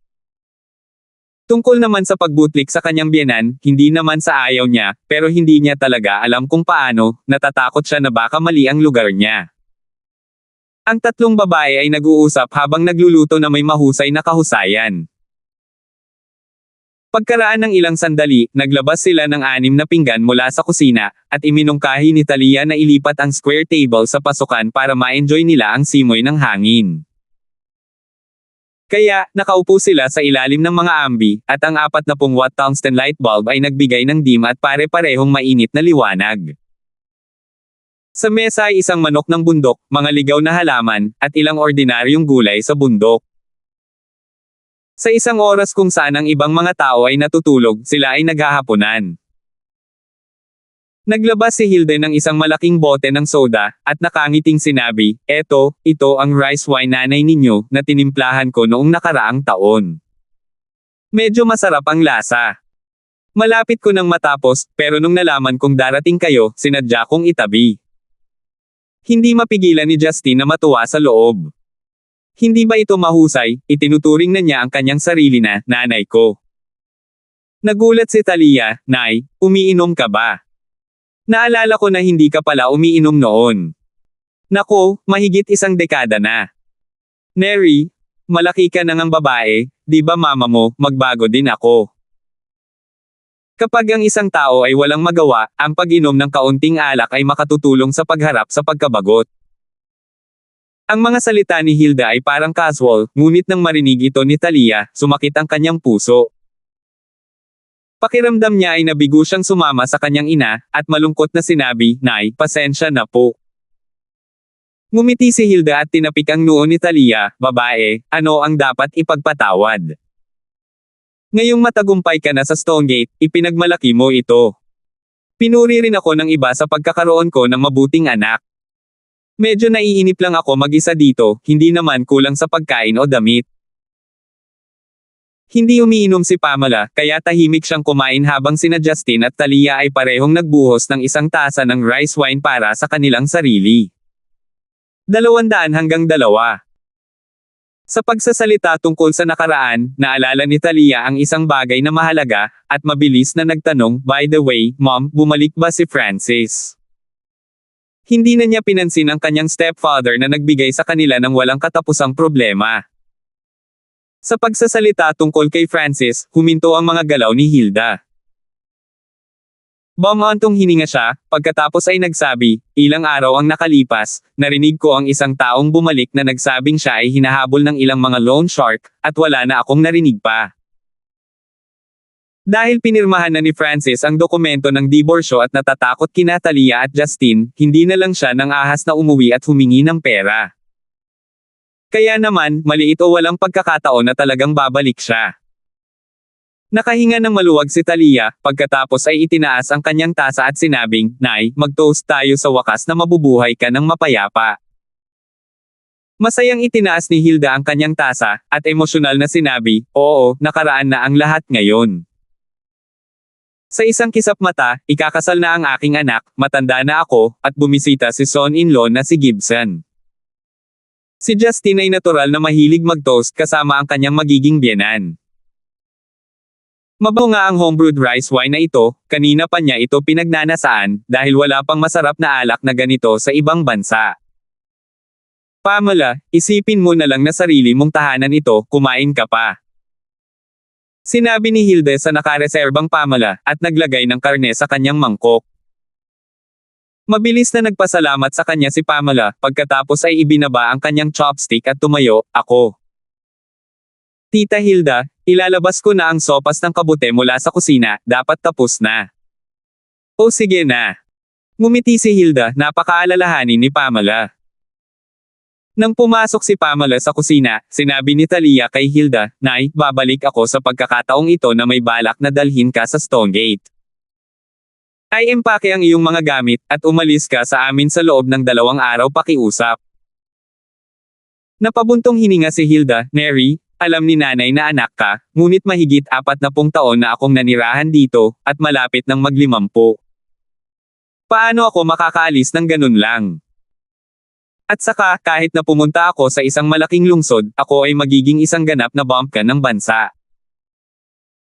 Speaker 1: Tungkol naman sa pagbutlik sa kanyang biyenan, hindi naman sa ayaw niya, pero hindi niya talaga alam kung paano, natatakot siya na baka mali ang lugar niya. Ang tatlong babae ay nag-uusap habang nagluluto na may mahusay na kahusayan. Pagkaraan ng ilang sandali, naglabas sila ng 6 na pinggan mula sa kusina, at iminungkahi ni Talia na ilipat ang square table sa pasukan para ma-enjoy nila ang simoy ng hangin. Kaya, nakaupo sila sa ilalim ng mga ambi, at ang 40 watt tungsten light bulb ay nagbigay ng dim at pare-parehong mainit na liwanag. Sa mesa ay isang manok ng bundok, mga ligaw na halaman, at ilang ordinaryong gulay sa bundok. Sa isang oras kung saan ang ibang mga tao ay natutulog, sila ay naghahaponan. Naglabas si Hilde ng isang malaking bote ng soda, at nakangiting sinabi, ito ang rice wine nanay ninyo, na tinimplahan ko noong nakaraang taon. Medyo masarap ang lasa. Malapit ko nang matapos, pero nung nalaman kong darating kayo, sinadya kong itabi. Hindi mapigilan ni Justin na matuwa sa loob. Hindi ba ito mahusay? Itinuturing na niya ang kanyang sarili na, nanay ko. Nagulat si Talia, Nay, umiinom ka ba? Naalala ko na hindi ka pala umiinom noon. Nako, mahigit 1 dekada na. Neri, malaki ka na ngang babae, di ba mama mo, magbago din ako. Kapag ang isang tao ay walang magawa, ang pag-inom ng kaunting alak ay makatutulong sa pagharap sa pagkabagot. Ang mga salita ni Hilda ay parang casual, ngunit nang marinig ito ni Talia, sumakit ang kanyang puso. Pakiramdam niya ay nabigo siyang sumama sa kanyang ina, at malungkot na sinabi, Nay, pasensya na po. Ngumiti si Hilda at tinapik ang noo ni Talia, babae, ano ang dapat ipagpatawad? Ngayong matagumpay ka na sa Stonegate, ipinagmalaki mo ito. Pinuri rin ako ng iba sa pagkakaroon ko ng mabuting anak. Medyo naiinip lang ako mag-isa dito, hindi naman kulang sa pagkain o damit. Hindi umiinom si Pamela, kaya tahimik siyang kumain habang sina Justin at Talia ay parehong nagbuhos ng 1 tasa ng rice wine para sa kanilang sarili. 200 hanggang 2. Sa pagsasalita tungkol sa nakaraan, naalala ni Talia ang isang bagay na mahalaga, at mabilis na nagtanong, by the way, Mom, bumalik ba si Francis? Hindi na niya pinansin ang kanyang stepfather na nagbigay sa kanila ng walang katapusang problema. Sa pagsasalita tungkol kay Francis, huminto ang mga galaw ni Hilda. Bumantong hininga siya, pagkatapos ay nagsabi, ilang araw ang nakalipas, narinig ko ang isang taong bumalik na nagsabing siya ay hinahabol ng ilang mga loan shark, at wala na akong narinig pa. Dahil pinirmahan na ni Francis ang dokumento ng diborsyo at natatakot kina Talia at Justin, hindi na lang siya nang ahas na umuwi at humingi ng pera. Kaya naman, maliit o walang pagkakataon na talagang babalik siya. Nakahinga ng maluwag si Talia, pagkatapos ay itinaas ang kanyang tasa at sinabing, Nay, mag-toast tayo sa wakas na mabubuhay ka ng mapayapa. Masayang itinaas ni Hilda ang kanyang tasa, at emosyonal na sinabi, oo, nakaraan na ang lahat ngayon. Sa isang kisap mata, ikakasal na ang aking anak, matanda na ako, at bumisita si son-in-law na si Gibson. Si Justin ay natural na mahilig mag-toast kasama ang kanyang magiging biyenan. Mabaw nga ang homebrewed rice wine na ito, kanina pa niya ito pinagnanasaan, dahil wala pang masarap na alak na ganito sa ibang bansa. Pamela, isipin mo na lang na sarili mong tahanan ito, kumain ka pa. Sinabi ni Hilda sa nakareserbang Pamela, at naglagay ng karne sa kanyang mangkok. Mabilis na nagpasalamat sa kanya si Pamela, pagkatapos ay ibinaba ang kanyang chopstick at tumayo, ako. Tita Hilda, ilalabas ko na ang sopas ng kabute mula sa kusina, dapat tapos na. O sige na. Ngumiti si Hilda, napakaalalahanin ni Pamela. Nang pumasok si Pamela sa kusina, sinabi ni Talia kay Hilda, Nay, babalik ako sa pagkakataong ito na may balak na dalhin ka sa Stonegate. Ay empake ang iyong mga gamit, at umalis ka sa amin sa loob ng 2 araw pakiusap. Napabuntong hininga si Hilda, Neri, alam ni nanay na anak ka, ngunit mahigit 40 taon na akong nanirahan dito, at malapit ng mag-50. Paano ako makakaalis ng ganun lang? At saka, kahit na pumunta ako sa isang malaking lungsod, ako ay magiging isang ganap na bumpkin ng bansa.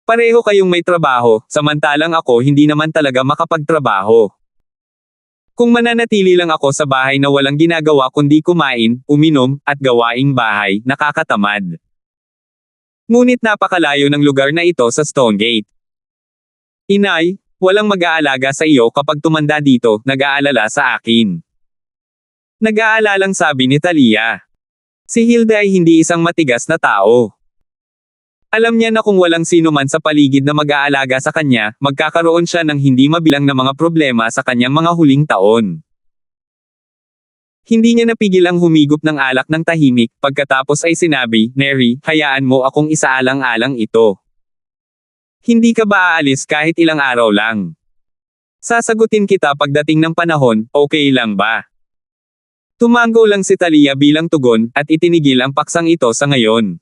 Speaker 1: Pareho kayong may trabaho, samantalang ako hindi naman talaga makapagtrabaho. Kung mananatili lang ako sa bahay na walang ginagawa kundi kumain, uminom, at gawaing bahay, nakakatamad. Ngunit napakalayo ng lugar na ito sa Stonegate. Inay, walang mag-aalaga sa iyo kapag tumanda dito, nag-aalala sa akin. Nag-aalalang sabi ni Talia. Si Hilda ay hindi isang matigas na tao. Alam niya na kung walang sino man sa paligid na mag-aalaga sa kanya, magkakaroon siya ng hindi mabilang na mga problema sa kanyang mga huling taon. Hindi niya napigil ang humigop ng alak ng tahimik, pagkatapos ay sinabi, Neri, hayaan mo akong isaalang-alang ito. Hindi ka ba aalis kahit ilang araw lang? Sasagutin kita pagdating ng panahon, okay lang ba? Tumango lang si Talia bilang tugon, at itinigil ang paksang ito sa ngayon.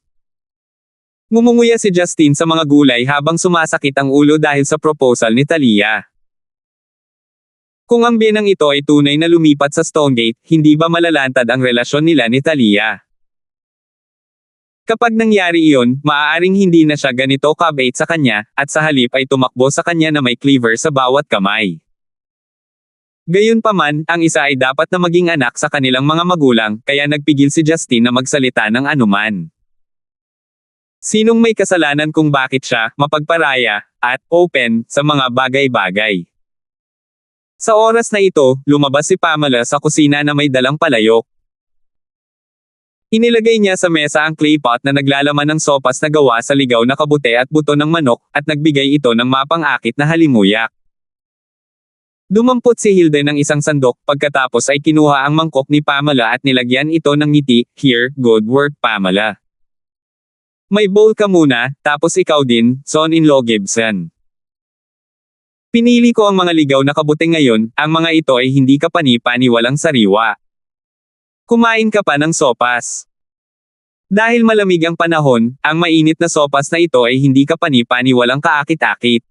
Speaker 1: Ngumunguya si Justin sa mga gulay habang sumasakit ang ulo dahil sa proposal ni Talia. Kung ang biyenang ito ay tunay na lumipat sa Stonegate, hindi ba malalantad ang relasyon nila ni Talia? Kapag nangyari iyon, maaaring hindi na siya ganito kabait sa kanya, at sa halip ay tumakbo sa kanya na may cleaver sa bawat kamay. Gayunpaman, ang isa ay dapat na maging anak sa kanilang mga magulang, kaya nagpigil si Justin na magsalita ng anuman. Sinong may kasalanan kung bakit siya, mapagparaya, at open, sa mga bagay-bagay? Sa oras na ito, lumabas si Pamela sa kusina na may dalang palayok. Inilagay niya sa mesa ang clay pot na naglalaman ng sopas na gawa sa ligaw na kabute at buto ng manok, at nagbigay ito ng mapang-akit na halimuyak. Dumampot si Hilda ng isang sandok, pagkatapos ay kinuha ang mangkok ni Pamela at nilagyan ito ng ngiti, Here, good work Pamela. May bowl ka muna, tapos ikaw din, son-in-law Gibson. Pinili ko ang mga ligaw na kabute ngayon, ang mga ito ay hindi ka pani-paniwalang sariwa. Kumain ka pa ng sopas. Dahil malamig ang panahon, ang mainit na sopas na ito ay hindi ka pani-paniwalang kaakit-akit.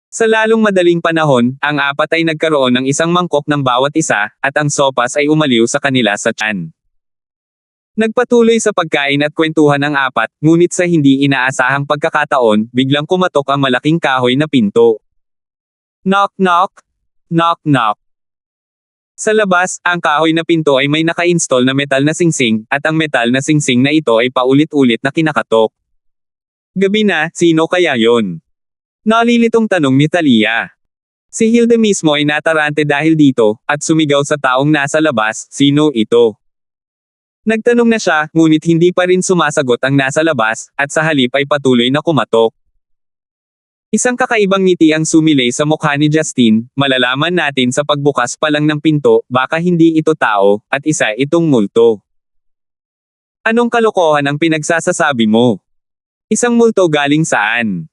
Speaker 1: Sa lalong madaling panahon, ang apat ay nagkaroon ng isang mangkok ng bawat isa, at ang sopas ay umaliw sa kanila sa tiyan. Nagpatuloy sa pagkain at kwentuhan ang apat, ngunit sa hindi inaasahang pagkakataon, biglang kumatok ang malaking kahoy na pinto. Knock knock. Knock knock. Sa labas, ang kahoy na pinto ay may naka-install na metal na singsing, at ang metal na singsing na ito ay paulit-ulit na kinakatok. Gabi na, sino kaya yon? Nalilitong tanong ni Talia. Si Hilda mismo ay natarante dahil dito, at sumigaw sa taong nasa labas, "Sino ito?" Nagtanong na siya, ngunit hindi pa rin sumasagot ang nasa labas, at sa halip ay patuloy na kumatok. Isang kakaibang ngiti ang sumilay sa mukha ni Justine, malalaman natin sa pagbukas pa lang ng pinto, baka hindi ito tao, at isa itong multo. Anong kalokohan ang pinagsasasabi mo? Isang multo galing saan?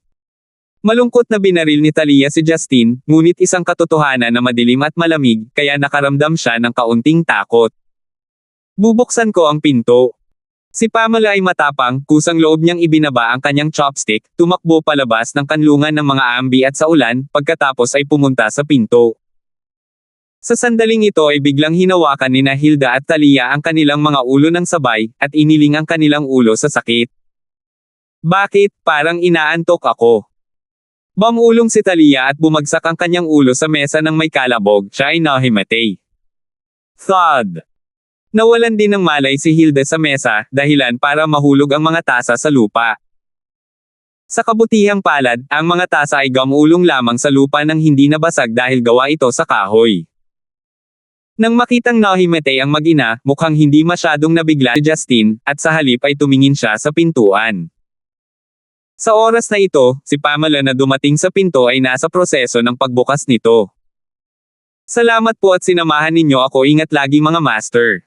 Speaker 1: Malungkot na binaril ni Talia si Justine, ngunit isang katotohanan na madilim at malamig, kaya nakaramdam siya ng kaunting takot. Bubuksan ko ang pinto. Si Pamela ay matapang, kusang loob niyang ibinaba ang kanyang chopstick, tumakbo palabas ng kanlungan ng mga ambi at sa ulan, pagkatapos ay pumunta sa pinto. Sa sandaling ito ay biglang hinawakan ni Hilda at Talia ang kanilang mga ulo ng sabay, at iniling ang kanilang ulo sa sakit. Bakit, parang inaantok ako? Bumulong si Talia at bumagsak ang kanyang ulo sa mesa ng may kalabog, siya ay nahimatay. Thud! Nawalan din ng malay si Hilda sa mesa, dahilan para mahulog ang mga tasa sa lupa. Sa kabutihang palad, ang mga tasa ay gamulong lamang sa lupa nang hindi nabasag dahil gawa ito sa kahoy. Nang makitang nahimatay ang mag-ina, mukhang hindi masyadong nabigla si Justine, at sa halip ay tumingin siya sa pintuan. Sa oras na ito, si Pamela na dumating sa pinto ay nasa proseso ng pagbukas nito. Salamat po at sinamahan ninyo ako, ingat lagi mga master.